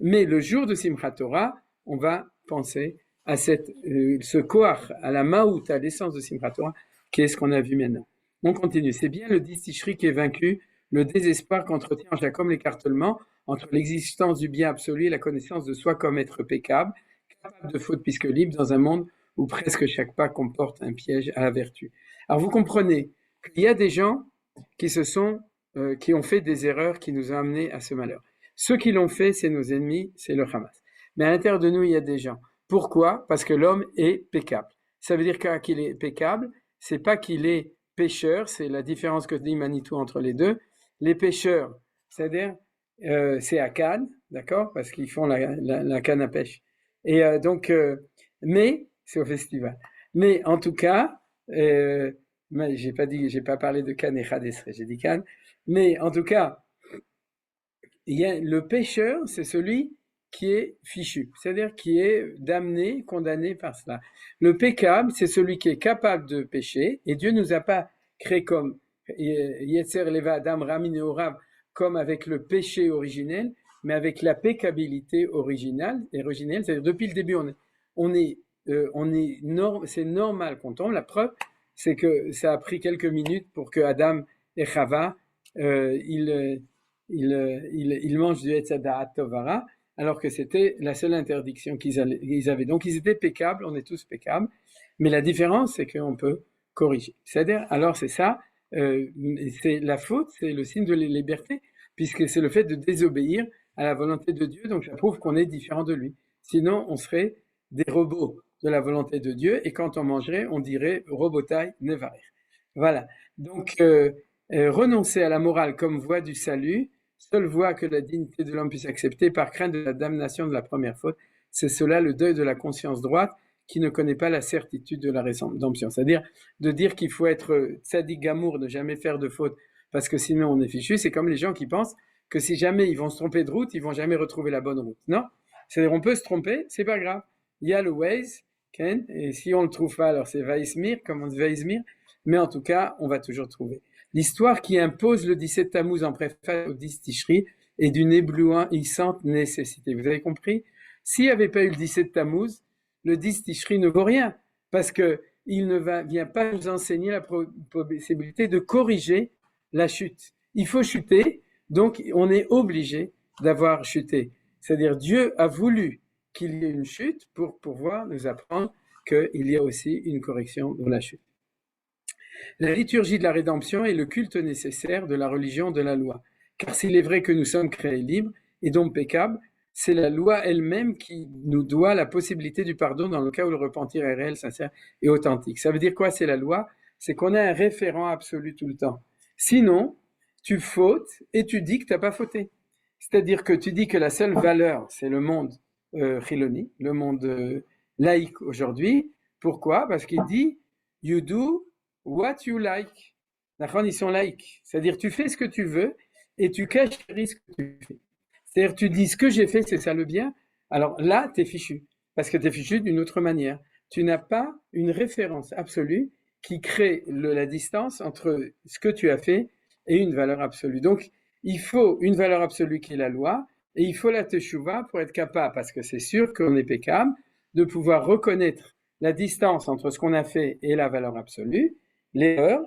Mais le jour de Simchat Torah, on va penser à ce koach, à la maout, à l'essence de Simchat Torah, qui est ce qu'on a vu maintenant. On continue. C'est bien le 10 Tishri qui est vaincu, le désespoir qu'entretient en Jacob l'écartèlement entre l'existence du bien absolu et la connaissance de soi comme être peccable, capable de faute puisque libre dans un monde où presque chaque pas comporte un piège à la vertu. Alors vous comprenez qu'il y a des gens qui ont fait des erreurs qui nous ont amenés à ce malheur. Ceux qui l'ont fait, c'est nos ennemis, c'est le Hamas. Mais à l'intérieur de nous, il y a des gens. Pourquoi? Parce que l'homme est peccable. Ça veut dire qu'il est peccable, c'est pas qu'il est pécheur, c'est la différence que dit Manitou entre les deux. Les pécheurs, c'est-à-dire, c'est à Cannes, d'accord? Parce qu'ils font la canne à pêche. Et mais c'est au festival. Mais en tout cas, j'ai pas parlé de Cannes et Khadesre, j'ai dit Cannes. Mais en tout cas, le pécheur, c'est celui qui est fichu, c'est-à-dire qui est damné, condamné par cela. Le peccable, c'est celui qui est capable de pécher, et Dieu nous a pas créé comme Yetzer Leva Adam Ramin et Orav, comme avec le péché originel, mais avec la peccabilité originale, c'est-à-dire depuis le début, c'est normal qu'on tombe. La preuve, c'est que ça a pris quelques minutes pour que Adam et Chava, ils mangent du Etz Da'at Tovara, alors que c'était la seule interdiction qu'ils avaient. Donc ils étaient peccables, on est tous peccables, mais la différence, c'est qu'on peut corriger. C'est-à-dire, alors c'est ça, c'est la faute, c'est le signe de la liberté, puisque c'est le fait de désobéir à la volonté de Dieu, donc ça prouve qu'on est différent de lui. Sinon, on serait des robots de la volonté de Dieu, et quand on mangerait, on dirait robotai nevarer. Voilà. Donc, renoncer à la morale comme voie du salut, seule voie que la dignité de l'homme puisse accepter par crainte de la damnation de la première faute, c'est cela le deuil de la conscience droite qui ne connaît pas la certitude de la rédemption. C'est-à-dire de dire qu'il faut être tzaddik gamour, ne jamais faire de faute, parce que sinon on est fichu. C'est comme les gens qui pensent que si jamais ils vont se tromper de route, ils vont jamais retrouver la bonne route. Non, c'est-à-dire on peut se tromper, c'est pas grave. Il y a le Waze, Ken, et si on le trouve pas, alors c'est Vaismir, comme on dit Vaismir, mais en tout cas, on va toujours trouver. L'histoire qui impose le 17 Tammuz en préface au 10 Tishri est d'une éblouissante nécessité. Vous avez compris? S'il n'y avait pas eu le 17 Tammuz, le 10 Tishri ne vaut rien, parce que il ne vient pas nous enseigner la possibilité de corriger la chute. Il faut chuter, donc on est obligé d'avoir chuté. C'est-à-dire Dieu a voulu qu'il y ait une chute pour pouvoir nous apprendre qu'il y a aussi une correction dans la chute. La liturgie de la rédemption est le culte nécessaire de la religion de la loi. Car s'il est vrai que nous sommes créés libres et donc peccables, c'est la loi elle-même qui nous doit la possibilité du pardon dans le cas où le repentir est réel, sincère et authentique. Ça veut dire quoi, c'est la loi? C'est qu'on a un référent absolu tout le temps. Sinon, tu fautes et tu dis que tu n'as pas fauté. C'est-à-dire que tu dis que la seule valeur, c'est le monde chiloni, le monde laïque aujourd'hui. Pourquoi? Parce qu'il dit « You do what you like ». Ils sont laïcs. C'est-à-dire tu fais ce que tu veux et tu caches les risques que tu fais. C'est-à-dire tu dis ce que j'ai fait, c'est ça le bien. Alors là, tu es fichu. Parce que tu es fichu d'une autre manière. Tu n'as pas une référence absolue qui crée la distance entre ce que tu as fait et une valeur absolue. Donc, il faut une valeur absolue qui est la loi, et il faut la teshuva pour être capable, parce que c'est sûr qu'on est peccable, de pouvoir reconnaître la distance entre ce qu'on a fait et la valeur absolue, l'erreur,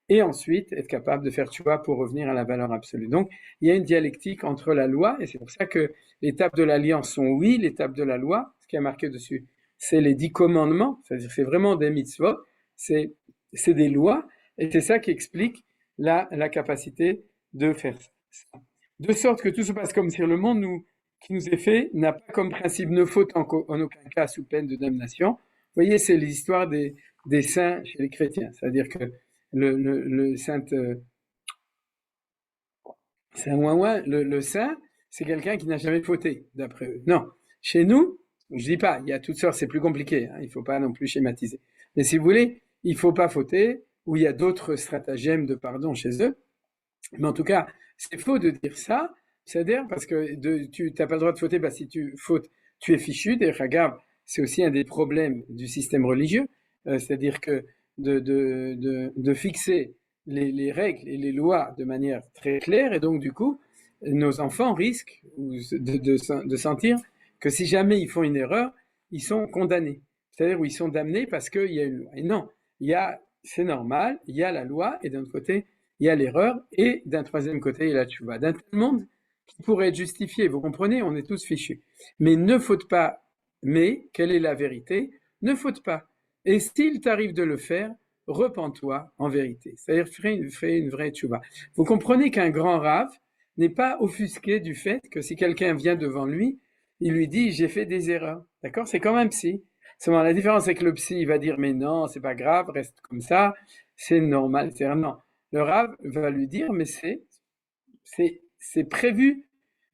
et ensuite être capable de faire teshuva pour revenir à la valeur absolue. Donc, il y a une dialectique entre la loi, et c'est pour ça que l'étape de l'alliance sont oui, l'étape de la loi, ce qui est marqué dessus, c'est les 10 commandements, c'est-à-dire c'est vraiment des mitzvot, c'est des lois, et c'est ça qui explique la capacité de faire ça. De sorte que tout se passe comme si le monde qui nous est fait n'a pas comme principe ne faute en aucun cas sous peine de damnation. Vous voyez, c'est l'histoire des saints chez les chrétiens. C'est-à-dire que le saint Ouin, le saint, c'est quelqu'un qui n'a jamais fauté, d'après eux. Non, chez nous, je dis pas, il y a toutes sortes, c'est plus compliqué, hein, il faut pas non plus schématiser. Mais si vous voulez, il faut pas fauter, ou il y a d'autres stratagèmes de pardon chez eux. Mais en tout cas, c'est faux de dire ça, c'est-à-dire parce que tu n'as pas le droit de fauter, si tu fautes, tu es fichu. D'ailleurs, regarde, c'est aussi un des problèmes du système religieux, c'est-à-dire que de fixer les règles et les lois de manière très claire, et donc du coup, nos enfants risquent de sentir que si jamais ils font une erreur, ils sont condamnés. C'est-à-dire où ils sont damnés parce qu'il y a une loi. Et non, c'est normal, il y a la loi, et d'un autre côté, il y a l'erreur, et d'un troisième côté, il y a la tchouva. D'un tel monde qui pourrait être justifié, vous comprenez, on est tous fichus. Mais ne faute pas, mais quelle est la vérité? Ne faute pas. Et s'il t'arrive de le faire, repens-toi en vérité. C'est-à-dire, fais une vraie tchouva. Vous comprenez qu'un grand rave n'est pas offusqué du fait que si quelqu'un vient devant lui, il lui dit j'ai fait des erreurs. D'accord? C'est comme un psy. Seulement, la différence c'est que le psy il va dire mais non, c'est pas grave, reste comme ça, c'est normal. C'est-à-dire non. Le rave va lui dire mais c'est prévu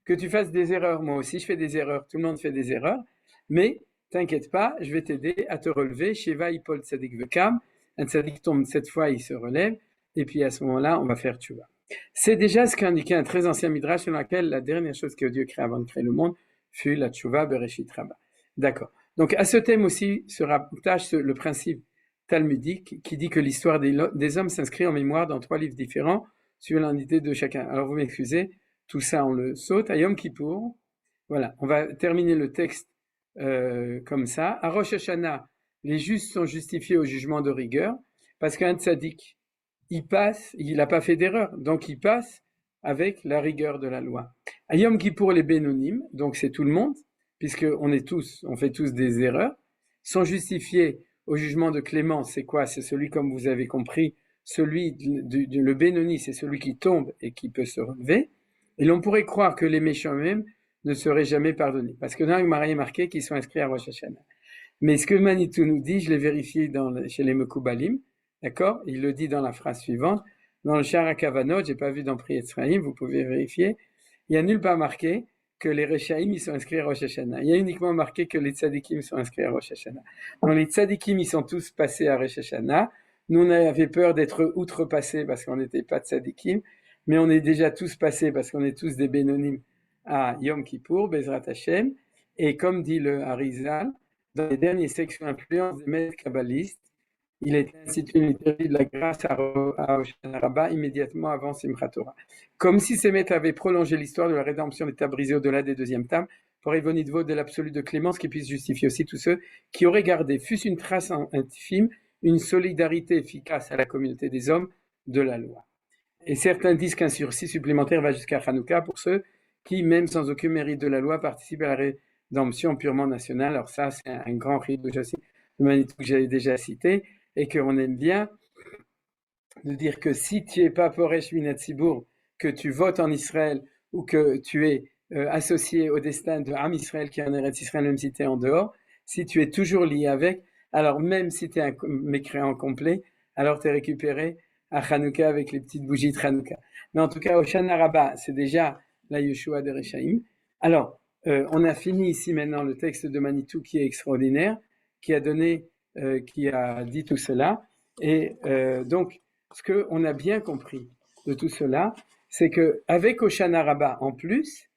que tu fasses des erreurs. Moi aussi je fais des erreurs, tout le monde fait des erreurs, mais t'inquiète pas, je vais t'aider à te relever. Sheva Ipol Tzadik Vekam, un tzadik tombe cette fois, il se relève, et puis à ce moment-là, on va faire tchouva. C'est déjà ce qu'indiquait un très ancien midrash selon lequel la dernière chose que Dieu crée avant de créer le monde fut la tchouva bereshit rabba. D'accord. Donc à ce thème aussi se rattache le principe talmudique qui dit que l'histoire des hommes s'inscrit en mémoire dans 3 livres différents suivant l'identité de chacun. Alors vous m'excusez, tout ça on le saute. À Yom Kippour, voilà, on va terminer le texte comme ça. À Rosh Hashanah, les justes sont justifiés au jugement de rigueur parce qu'un tzaddik, il n'a pas fait d'erreur, donc il passe avec la rigueur de la loi. À Yom Kippour, les Bénonim, donc c'est tout le monde, puisqu'on on fait tous des erreurs, sont justifiés au jugement de clémence. C'est quoi? C'est celui, comme vous avez compris, le Bénoni, c'est celui qui tombe et qui peut se relever. Et l'on pourrait croire que les méchants eux-mêmes ne seraient jamais pardonnés, parce que dans le Gemara est marqué qu'ils sont inscrits à Rosh Hashanah. Mais ce que Manitou nous dit, je l'ai vérifié chez les Mekoubalim, d'accord? Il le dit dans la phrase suivante. Dans le Shara Kavanot, j'ai pas vu dans Priet Sraïm, vous pouvez vérifier. Il n'y a nulle part marqué que les Rechaïm, ils sont inscrits à Rosh Hashanah. Il y a uniquement marqué que les Tzadikim sont inscrits à Rosh Hashanah. Donc les Tzadikim, ils sont tous passés à Rosh Hashanah. Nous, on avait peur d'être outrepassés parce qu'on n'était pas Tzadikim, mais on est déjà tous passés parce qu'on est tous des Bénonim à Yom Kippour, Bezrat Hashem. Et comme dit le Harizal, dans les dernières sections influence des maîtres kabbalistes, il est institué une liturgie de la grâce à Hoshana Rabbah immédiatement avant Simchat Torah. Comme si ces maîtres avaient prolongé l'histoire de la rédemption des tables brisées au-delà des deuxièmes tables, pour Évonidvo de l'absolu de clémence qui puisse justifier aussi tous ceux qui auraient gardé, fût-ce une trace infime, une solidarité efficace à la communauté des hommes de la loi. Et certains disent qu'un sursis supplémentaire va jusqu'à Hanouka pour ceux qui, même sans aucun mérite de la loi, participent à la rédemption purement nationale. Alors ça, c'est un grand rite que j'avais déjà cité, et qu'on aime bien de dire que si tu n'es pas Poresh Minat Tzibour, que tu votes en Israël ou que tu es associé au destin de Am Israël qui est en Eretz Israël, même si tu es en dehors, si tu es toujours lié avec, alors même si tu es un mécréant complet, alors tu es récupéré à Hanouka avec les petites bougies de Hanouka. Mais en tout cas, Hoshana Rabbah, c'est déjà la Yeshua de Rechaim. Alors, on a fini ici maintenant le texte de Manitou qui est extraordinaire, qui a dit tout cela. Et donc, ce qu'on a bien compris de tout cela, c'est qu'avec Hoshana Rabbah en plus,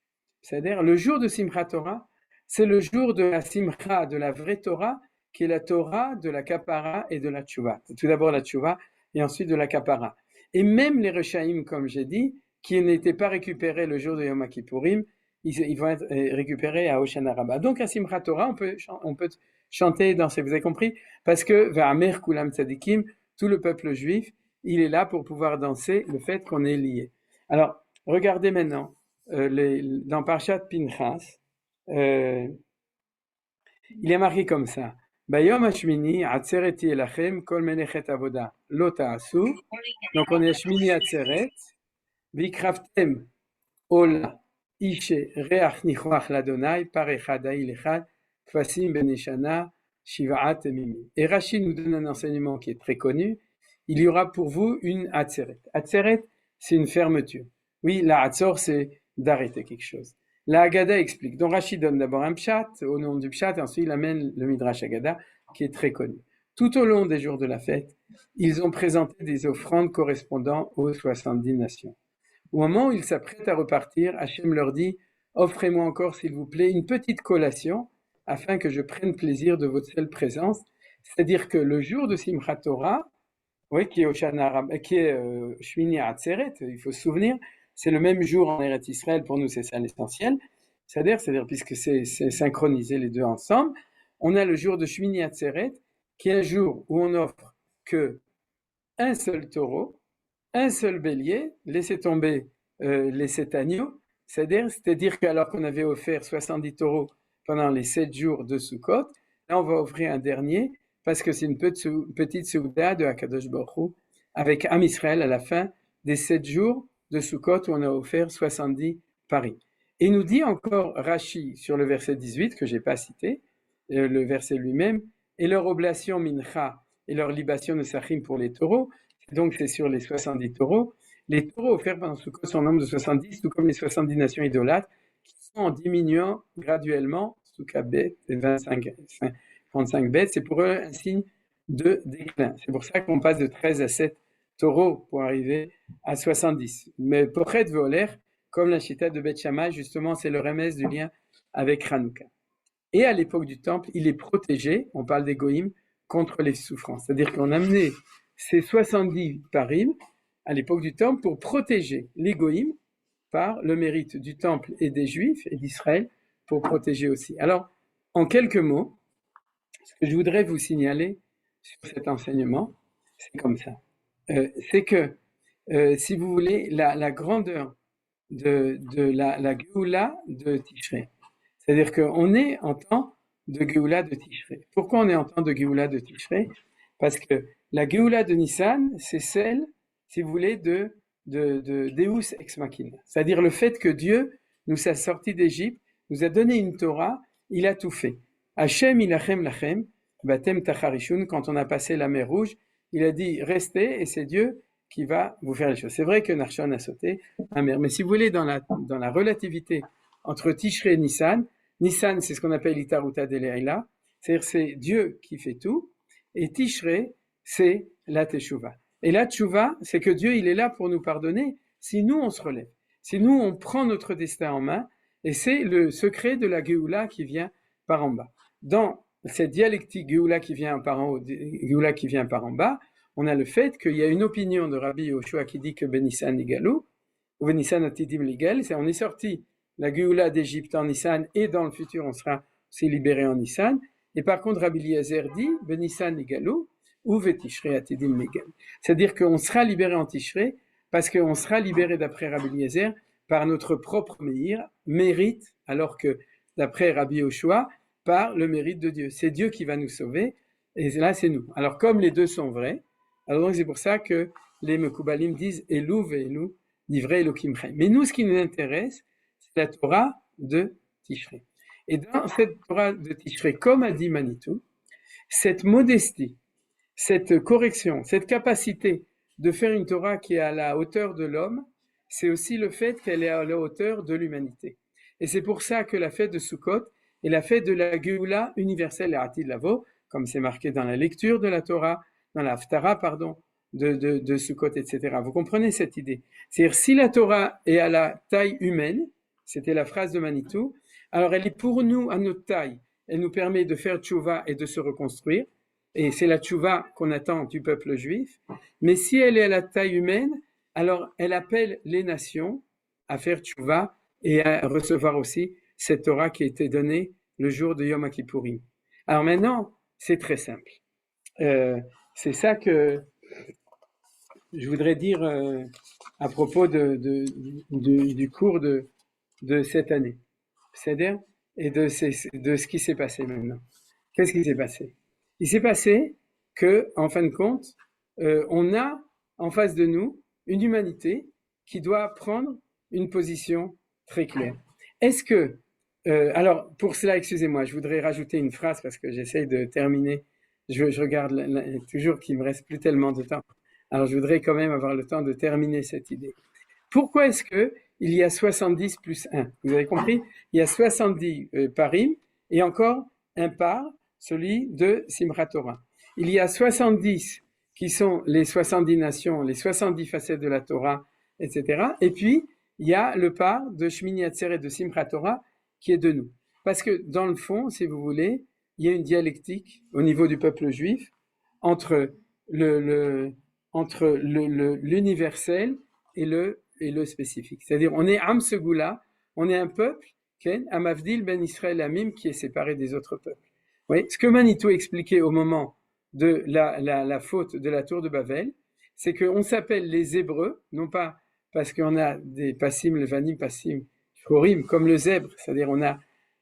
c'est-à-dire le jour de Simchat Torah, c'est le jour de la Simcha, de la vraie Torah, qui est la Torah de la Kapara et de la Tchouva. Tout d'abord la Tchouva et ensuite de la Kapara. Et même les Rechaim, comme j'ai dit, qui n'étaient pas récupérés le jour de Yom Kippourim, ils vont être récupérés à Hoshana Rabbah. Donc à Simchat Torah, on peut chanter, danser, vous avez compris? Parce que Va'amer Kulam Tzadikim, tout le peuple juif, il est là pour pouvoir danser le fait qu'on est lié. Alors, regardez maintenant, dans Parshat Pinchas, il est marqué comme ça. Bayom Hashmini, Atzeret Yelachem, Kol Menechet Avoda, Lo Ta'asu. Donc on est Hashmini Atzeret, Vikraftem Ola, Ishe Reach Nichoach Ladonai, Parechadai Lechad, Tfasim Beneshana, Shivaat Mimi. Et Rachid nous donne un enseignement qui est très connu. Il y aura pour vous une Atzeret. Atzeret, c'est une fermeture. Oui, la Atzor, c'est d'arrêter quelque chose. La Haggadah explique. Donc Rachid donne d'abord un pshat, au nom du pshat, et ensuite il amène le Midrash Haggadah, qui est très connu. Tout au long des jours de la fête, ils ont présenté des offrandes correspondant aux 70 nations. Au moment où ils s'apprêtent à repartir, Hachem leur dit « Offrez-moi encore, s'il vous plaît, une petite collation, afin que je prenne plaisir de votre seule présence. » C'est-à-dire que le jour de Simchat Torah, oui, qui est Shmini Atzeret, il faut se souvenir, c'est le même jour en Eretz Israël, pour nous c'est ça l'essentiel, c'est-à-dire puisque c'est synchronisé les deux ensemble, on a le jour de Shmini Atzeret, qui est un jour où on n'offre que un seul taureau, un seul bélier, laissez tomber les 7 agneaux, c'est-à-dire qu'alors qu'on avait offert 70 taureaux pendant les 7 jours de Sukkot, là on va offrir un dernier, parce que c'est une petite souda de Hakadosh Baruch Hu, avec Am Israël à la fin des 7 jours de Sukkot où on a offert 70 paris. Et il nous dit encore Rashi sur le verset 18, que je n'ai pas cité, le verset lui-même, et leur oblation mincha et leur libation de sachim pour les taureaux, donc c'est sur les 70 taureaux. Les taureaux offerts pendant Sukkot sont en nombre de 70, tout comme les 70 nations idolâtres, qui sont en diminuant graduellement, Sukkabet, 35 bêtes, c'est pour eux un signe de déclin. C'est pour ça qu'on passe de 13 à 7 taureaux pour arriver à 70. Mais Pochet Voler, comme la Chita de Beth Shammai, justement, c'est le remède du lien avec Hanouka. Et à l'époque du temple, il est protégé, on parle des goïms, contre les souffrances. C'est-à-dire qu'on a amené ces 70 parim à l'époque du temple pour protéger les goïms par le mérite du temple et des juifs et d'Israël pour protéger aussi. Alors, en quelques mots, ce que je voudrais vous signaler sur cet enseignement, c'est comme ça. C'est que, si vous voulez, la grandeur de la Géoula de Tishrei, c'est-à-dire qu'on est en temps de Géoula de Tishrei. Pourquoi on est en temps de Géoula de Tishrei? Parce que la Géoula de Nissan, c'est celle, si vous voulez, de Deus ex machina. C'est-à-dire le fait que Dieu nous a sortis d'Égypte, nous a donné une Torah, il a tout fait. Hachem ilachem lachem, batem tacharishun, quand on a passé la mer Rouge, il a dit restez et c'est Dieu qui va vous faire les choses. C'est vrai que Narshon a sauté la mer, mais si vous voulez, dans la relativité entre Tishrei et Nissan, Nissan c'est ce qu'on appelle Itaruta Deleila, c'est-à-dire c'est Dieu qui fait tout, et Tishrei c'est la Teshuvah. Et la Teshuvah, c'est que Dieu il est là pour nous pardonner si nous on se relève, si nous on prend notre destin en main, et c'est le secret de la Géoula qui vient par en bas. Dans cette dialectique Géoula qui vient par en haut, Géoula qui vient par en bas, on a le fait qu'il y a une opinion de Rabbi Yoshua qui dit que Benissan Igalou, ou Benissan Atidim Ligal, c'est on est sorti la Géoula d'Égypte en Nissan et dans le futur on sera aussi libéré en Nissan. Et par contre Rabbi Eliezer dit Benissan Igalou ou Vetishrei Atidim Ligal. C'est-à-dire qu'on sera libéré en Tishrei parce qu'on sera libéré d'après Rabbi Eliezer par notre propre mérite, alors que d'après Rabbi Yoshua, par le mérite de Dieu. C'est Dieu qui va nous sauver, et là c'est nous. Alors comme les deux sont vrais, alors donc c'est pour ça que les Mekoubalim disent Elou ve'Elou, divrei Elokim Chaim. Mais nous, ce qui nous intéresse, c'est la Torah de Tishrei. Et dans cette Torah de Tishrei, comme a dit Manitou, cette modestie, cette correction, cette capacité de faire une Torah qui est à la hauteur de l'homme, c'est aussi le fait qu'elle est à la hauteur de l'humanité. Et c'est pour ça que la fête de Sukkot est la fête de la Géoula universelle et Atid Lavo, comme c'est marqué dans la lecture de la Torah, dans la Haftara, de Sukkot, etc. Vous comprenez cette idée? C'est-à-dire, si la Torah est à la taille humaine, c'était la phrase de Manitou, alors elle est pour nous à notre taille, elle nous permet de faire tchouva et de se reconstruire, et c'est la tchouva qu'on attend du peuple juif, mais si elle est à la taille humaine, alors elle appelle les nations à faire tchouva et à recevoir aussi cette Torah qui a été donnée le jour de Yom Kippourim. Alors maintenant, c'est très simple. C'est ça que je voudrais dire à propos du cours de cette année. C'est-à-dire, et de ce qui s'est passé maintenant. Qu'est-ce qui s'est passé? Il s'est passé que, en fin de compte, on a en face de nous une humanité qui doit prendre une position très claire. Est-ce que, alors pour cela, excusez-moi, je voudrais rajouter une phrase parce que j'essaye de terminer. Je regarde toujours qu'il me reste plus tellement de temps. Alors je voudrais quand même avoir le temps de terminer cette idée. Pourquoi est-ce que il y a 70 plus 1? Vous avez compris? Il y a 70 parim et encore un par, celui de Simchat Torah. Il y a 70 qui sont les 70 nations, les 70 facettes de la Torah, etc. Et puis, il y a le par de Shmini Atzeret de Simchat Torah qui est de nous. Parce que dans le fond, si vous voulez, il y a une dialectique au niveau du peuple juif entre l'universel et le et le spécifique. C'est-à-dire, on est Am Segula, on est un peuple, Amavdil ben Israël Amim, qui est séparé des autres peuples. Oui, ce que Manitou expliquait au moment de la faute de la tour de Babel, c'est qu'on s'appelle les Hébreux, non pas parce qu'on a des passim, levanim, passim, chorim, comme le zèbre, c'est-à-dire on a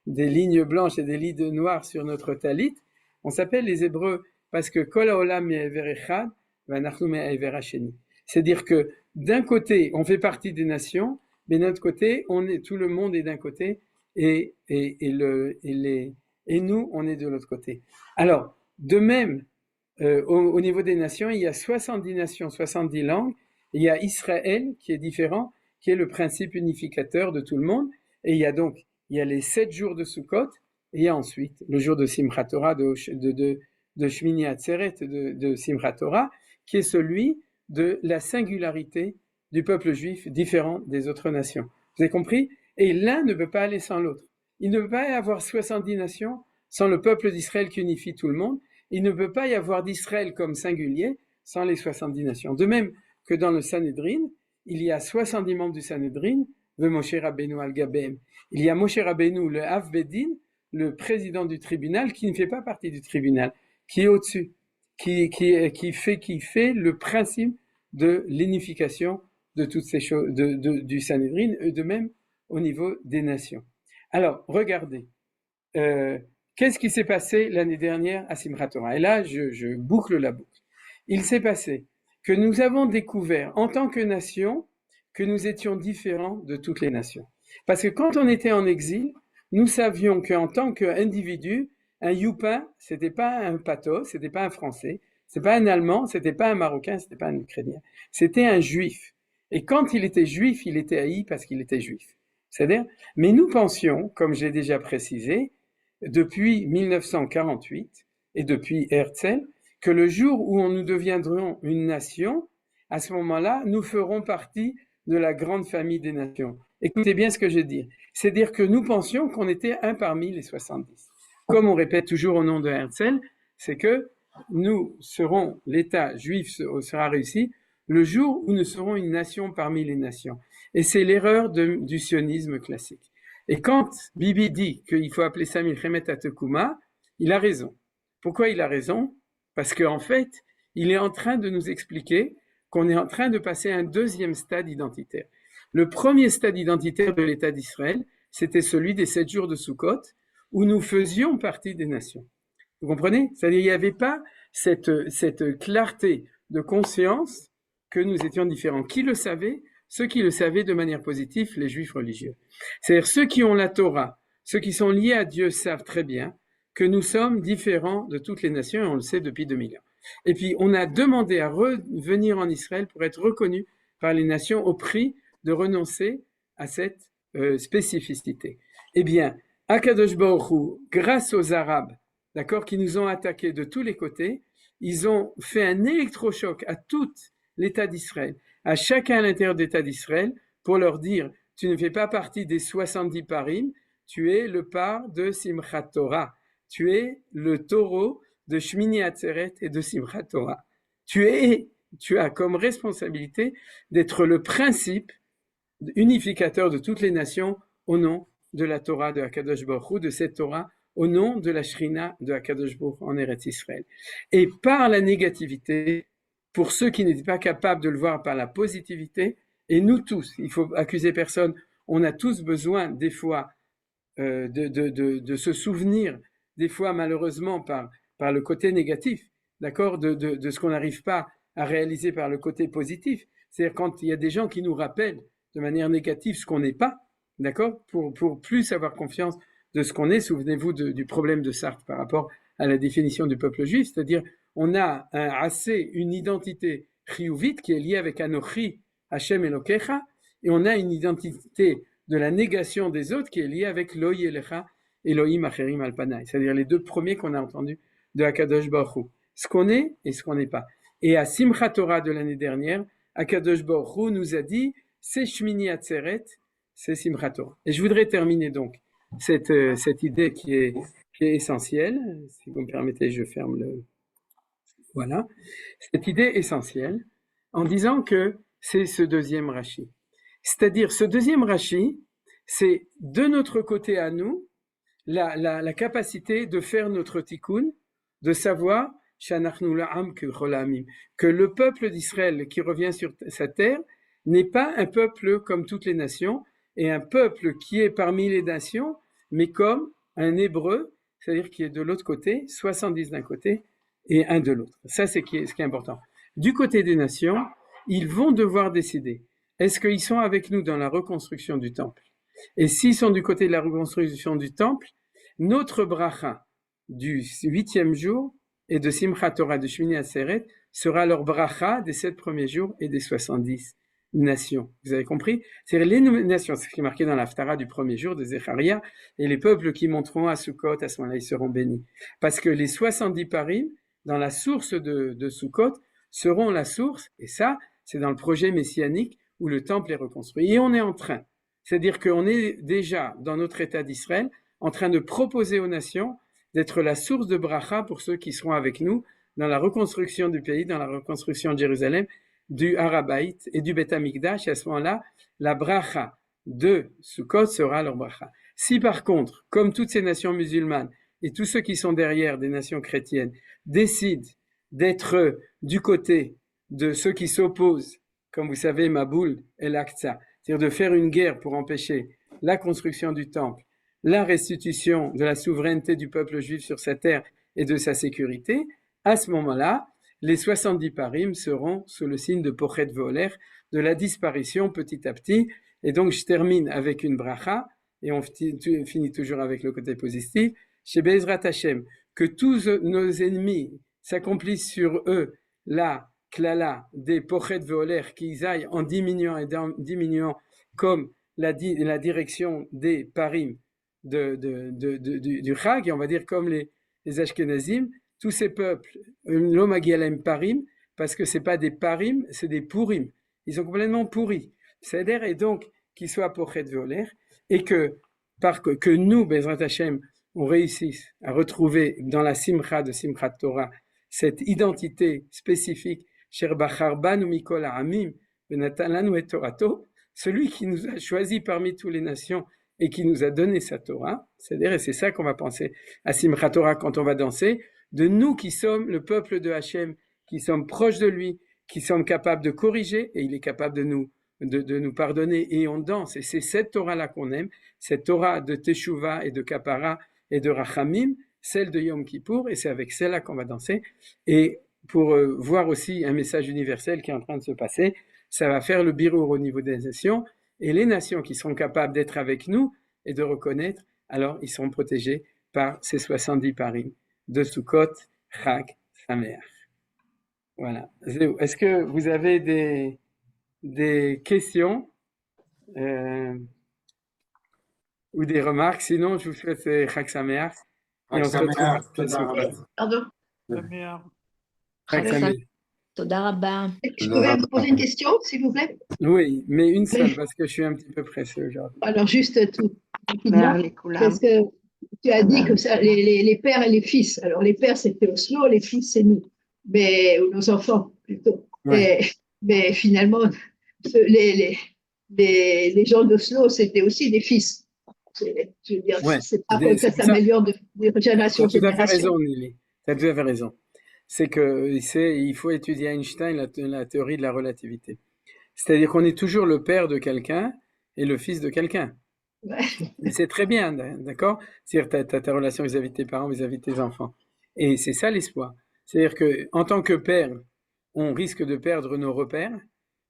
des lignes blanches et des lignes noires sur notre talit. On s'appelle les Hébreux parce que Kol haolam me'ever echad, v'anachnu me'ever hasheni. C'est-à-dire que d'un côté, on fait partie des nations, mais d'un autre côté, tout le monde est d'un côté et nous, on est de l'autre côté. Alors, de même, au niveau des nations, il y a 70 nations, 70 langues. Il y a Israël qui est différent, qui est le principe unificateur de tout le monde. Et il y a les 7 jours de Sukkot, et il y a ensuite le jour de Simchat Torah, de Shmini Atzeret, de Simchat Torah, qui est celui de la singularité du peuple juif différent des autres nations. Vous avez compris? Et l'un ne peut pas aller sans l'autre. Il ne peut pas y avoir 70 nations sans le peuple d'Israël qui unifie tout le monde. Il ne peut pas y avoir d'Israël comme singulier sans les 70 nations. De même que dans le Sanhédrin, il y a 70 membres du Sanhédrin, le Moshe Rabbeinu al-Gabem. Il y a Moshe Rabbeinu, le Av Bedin, le président du tribunal, qui ne fait pas partie du tribunal, qui est au-dessus, qui fait le principe de l'unification de toutes ces choses, du Sanhédrin, et de même au niveau des nations. Alors, regardez, qu'est-ce qui s'est passé l'année dernière à Simchat Torah? Et là, je boucle la boucle. Il s'est passé que nous avons découvert, en tant que nation, que nous étions différents de toutes les nations. Parce que quand on était en exil, nous savions qu'en tant qu'individu, un Youpin, c'était pas un Pato, c'était pas un Français, c'était pas un Allemand, c'était pas un Marocain, c'était pas un Ukrainien, c'était un Juif. Et quand il était Juif, il était haï parce qu'il était Juif. C'est-à-dire, mais nous pensions, comme je l'ai déjà précisé, depuis 1948 et depuis Herzl, que le jour où nous deviendrons une nation, à ce moment-là, nous ferons partie de la grande famille des nations. Écoutez bien ce que je veux dire. C'est-à-dire que nous pensions qu'on était un parmi les 70. Comme on répète toujours au nom de Herzl, c'est que nous serons, l'État juif sera réussi le jour où nous serons une nation parmi les nations. Et c'est l'erreur du sionisme classique. Et quand Bibi dit qu'il faut appeler ça Milchemet HaTekuma, il a raison. Pourquoi il a raison? Parce qu'en fait, il est en train de nous expliquer qu'on est en train de passer à un deuxième stade identitaire. Le premier stade identitaire de l'État d'Israël, c'était celui des 7 jours de Sukkot, où nous faisions partie des nations. Vous comprenez? C'est-à-dire qu'il n'y avait pas cette clarté de conscience que nous étions différents. Qui le savait? Ceux qui le savaient de manière positive, les juifs religieux. C'est-à-dire ceux qui ont la Torah, ceux qui sont liés à Dieu savent très bien que nous sommes différents de toutes les nations, et on le sait depuis 2000 ans. Et puis on a demandé à revenir en Israël pour être reconnus par les nations au prix de renoncer à cette spécificité. Eh bien, Akadosh Baruch Hu, grâce aux Arabes, d'accord, qui nous ont attaqués de tous les côtés, ils ont fait un électrochoc à tout l'État d'Israël, à chacun à l'intérieur de l'État d'Israël, pour leur dire, tu ne fais pas partie des 70 parim, tu es le par de Simchat Torah, tu es le taureau de Shmini Atzeret et de Simchat Torah. Tu as comme responsabilité d'être le principe unificateur de toutes les nations au nom de la Torah de Akadosh Baruch Hu, de cette Torah, au nom de la Shrina de Akadosh Baruch Hu en Eretz Israël. Et par la négativité, pour ceux qui n'étaient pas capables de le voir par la positivité, et nous tous, il faut accuser personne, on a tous besoin des fois de se souvenir, des fois malheureusement par le côté négatif, d'accord, de ce qu'on n'arrive pas à réaliser par le côté positif. C'est-à-dire quand il y a des gens qui nous rappellent de manière négative ce qu'on n'est pas, d'accord, pour plus avoir confiance de ce qu'on est. Souvenez-vous du problème de Sartre par rapport à la définition du peuple juif, c'est-à-dire on a une identité chiyuvite qui est liée avec Anochi Hashem Elokecha, et on a une identité de la négation des autres qui est liée avec Lo Yelecha Elohim Acherim Alpanai, c'est-à-dire les deux premiers qu'on a entendus de Akadosh Baruch Hu, ce qu'on est et ce qu'on n'est pas. Et à Simchat Torah de l'année dernière, Akadosh Baruch Hu nous a dit c'est Shmini Atzeret, c'est Simchat Torah. Et je voudrais terminer donc cette idée qui est essentielle. Si vous me permettez, je ferme le... Voilà. Cette idée essentielle en disant que c'est ce deuxième Rashi. C'est-à-dire, ce deuxième Rashi, c'est de notre côté à nous, la capacité de faire notre tikkun, de savoir que le peuple d'Israël qui revient sur sa terre n'est pas un peuple comme toutes les nations, et un peuple qui est parmi les nations, mais comme un hébreu, c'est-à-dire qui est de l'autre côté, 70 d'un côté et un de l'autre. Ça, c'est ce qui est important. Du côté des nations, ils vont devoir décider, est-ce qu'ils sont avec nous dans la reconstruction du temple? Et s'ils sont du côté de la reconstruction du temple, notre bracha du 8e jour et de Simchat Torah de Shmini Atzeret sera leur bracha des 7 premiers jours et des 70 nations. Vous avez compris? C'est les nations, c'est ce qui est marqué dans l'Haftara du premier jour de Zecharia, et les peuples qui monteront à Sukkot, à ce moment-là, ils seront bénis. Parce que les 70 parim, dans la source de Sukkot, seront la source, et ça, c'est dans le projet messianique où le temple est reconstruit. Et on est en train, c'est-à-dire qu'on est déjà dans notre État d'Israël, en train de proposer aux nations d'être la source de bracha pour ceux qui seront avec nous dans la reconstruction du pays, dans la reconstruction de Jérusalem, du Harabait et du Beth Amikdash, et à ce moment-là, la bracha de Sukkot sera leur bracha. Si par contre, comme toutes ces nations musulmanes et tous ceux qui sont derrière des nations chrétiennes décident d'être du côté de ceux qui s'opposent, comme vous savez, Maboul et l'Aqsa, c'est-à-dire de faire une guerre pour empêcher la construction du temple, la restitution de la souveraineté du peuple juif sur sa terre et de sa sécurité, à ce moment-là, les 70 parim seront sous le signe de Pochet Voler, de la disparition petit à petit. Et donc, je termine avec une bracha, et on finit toujours avec le côté positif, chez Bezrat Hashem, que tous nos ennemis s'accomplissent sur eux la klala des Pochet Voler, qu'ils aillent en diminuant et diminuant comme la direction des parim du Chag, et on va dire comme les Ashkenazim, tous ces peuples, l'Omagialem Parim, parce que ce n'est pas des Parim, c'est des Purim. Ils sont complètement pourris. C'est-à-dire, et donc, qu'ils soient Pochet Voler, et que nous, Bezrat Hashem, on réussisse à retrouver dans la Simcha de Simchat Torah cette identité spécifique, Sher Bachar Banu Mikol Ha'amim, Venatan Lanu et Torato, celui qui nous a choisis parmi toutes les nations et qui nous a donné sa Torah, c'est-à-dire, et c'est ça qu'on va penser à Simchat Torah quand on va danser, de nous qui sommes le peuple de Hachem, qui sommes proches de lui, qui sommes capables de corriger, et il est capable de nous pardonner, et on danse. Et c'est cette Torah-là qu'on aime, cette Torah de Teshuvah et de Kapara et de Rachamim, celle de Yom Kippour, et c'est avec celle-là qu'on va danser. Et pour voir aussi un message universel qui est en train de se passer, ça va faire le birour au niveau des nations, et les nations qui seront capables d'être avec nous et de reconnaître, alors ils seront protégés par ces 70 parim de Sukkot, Chag, Sameach. Voilà. Est-ce que vous avez des questions ou des remarques? Sinon, je vous souhaite Chag Sameach. Et on se retrouve. Pardon. Chag Sameach. Toda rabba. Je pouvais me poser une question, s'il vous plaît? Oui, mais une seule, parce que je suis un petit peu pressé aujourd'hui. Alors, juste tout rapidement, parce que tu as dit que ça, les pères et les fils. Alors, les pères, c'était Oslo, les fils, c'est nous. Mais, ou nos enfants, plutôt. Ouais. Mais finalement, les gens d'Oslo, c'était aussi des fils. Je veux dire, Ouais. c'est pas comme ça s'améliore de génération en Tu as tout à fait génération. raison, Nelly. Tu as tout à fait raison. C'est il faut étudier Einstein, la théorie de la relativité. C'est-à-dire qu'on est toujours le père de quelqu'un et le fils de quelqu'un. Ouais. Et c'est très bien, d'accord? C'est-à-dire tu as ta relation vis-à-vis de tes parents, vis-à-vis de tes enfants. Et c'est ça l'espoir. C'est-à-dire qu'en tant que père, on risque de perdre nos repères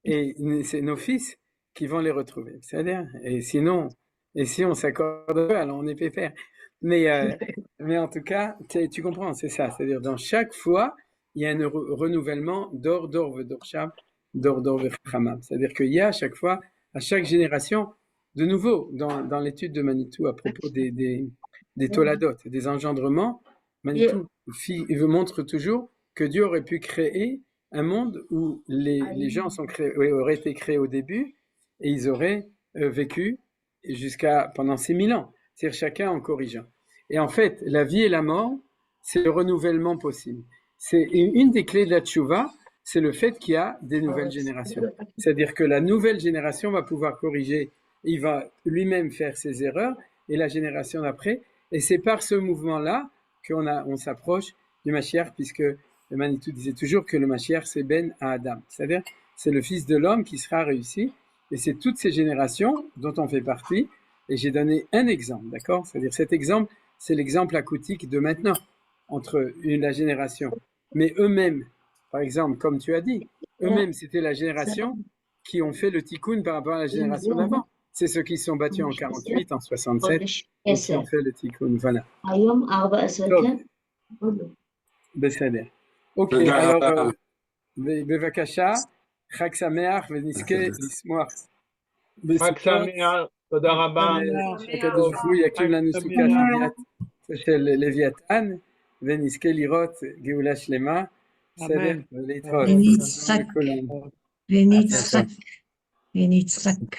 et c'est nos fils qui vont les retrouver. C'est-à-dire, et si on s'accorde, alors on est pépère. Mais en tout cas, tu comprends, c'est ça. C'est-à-dire, dans chaque fois, il y a un renouvellement d'or v'dorsham, d'or v'chamam. C'est-à-dire qu'il y a à chaque fois, à chaque génération, de nouveau, dans l'étude de Manitou à propos des toladot, des engendrements, Manitou montre toujours que Dieu aurait pu créer un monde où les gens auraient été créés au début et ils auraient vécu pendant 6000 ans. C'est-à-dire chacun en corrigeant. Et en fait, la vie et la mort, c'est le renouvellement possible. C'est une des clés de la tchouva, c'est le fait qu'il y a des nouvelles générations. C'est-à-dire que la nouvelle génération va pouvoir corriger, il va lui-même faire ses erreurs, et la génération d'après, et c'est par ce mouvement-là qu'on s'approche du Mashiach, puisque le Manitou disait toujours que le Mashiach c'est Ben à Adam, c'est-à-dire c'est le Fils de l'homme qui sera réussi, et c'est toutes ces générations dont on fait partie, et j'ai donné un exemple, d'accord? C'est-à-dire cet exemple, c'est l'exemple akoutique de maintenant, entre la génération. Mais eux-mêmes, par exemple, comme tu as dit, eux-mêmes, c'était la génération qui ont fait le tikkun par rapport à la génération d'avant. C'est ceux qui se sont battus en 48, en 67, et qui ont fait le tikkun. Voilà. בסדר. אוקיי, alors, בבקשה, חג שמח ונזכה לשמוח. חג שמח, תודה רבה. שהקדוש ברוך הוא יקים לנו סוכה של לוויתן, ונזכה לראות גאולה שלמה. בסדר? ולהתראות. ונצחק. ונצחק.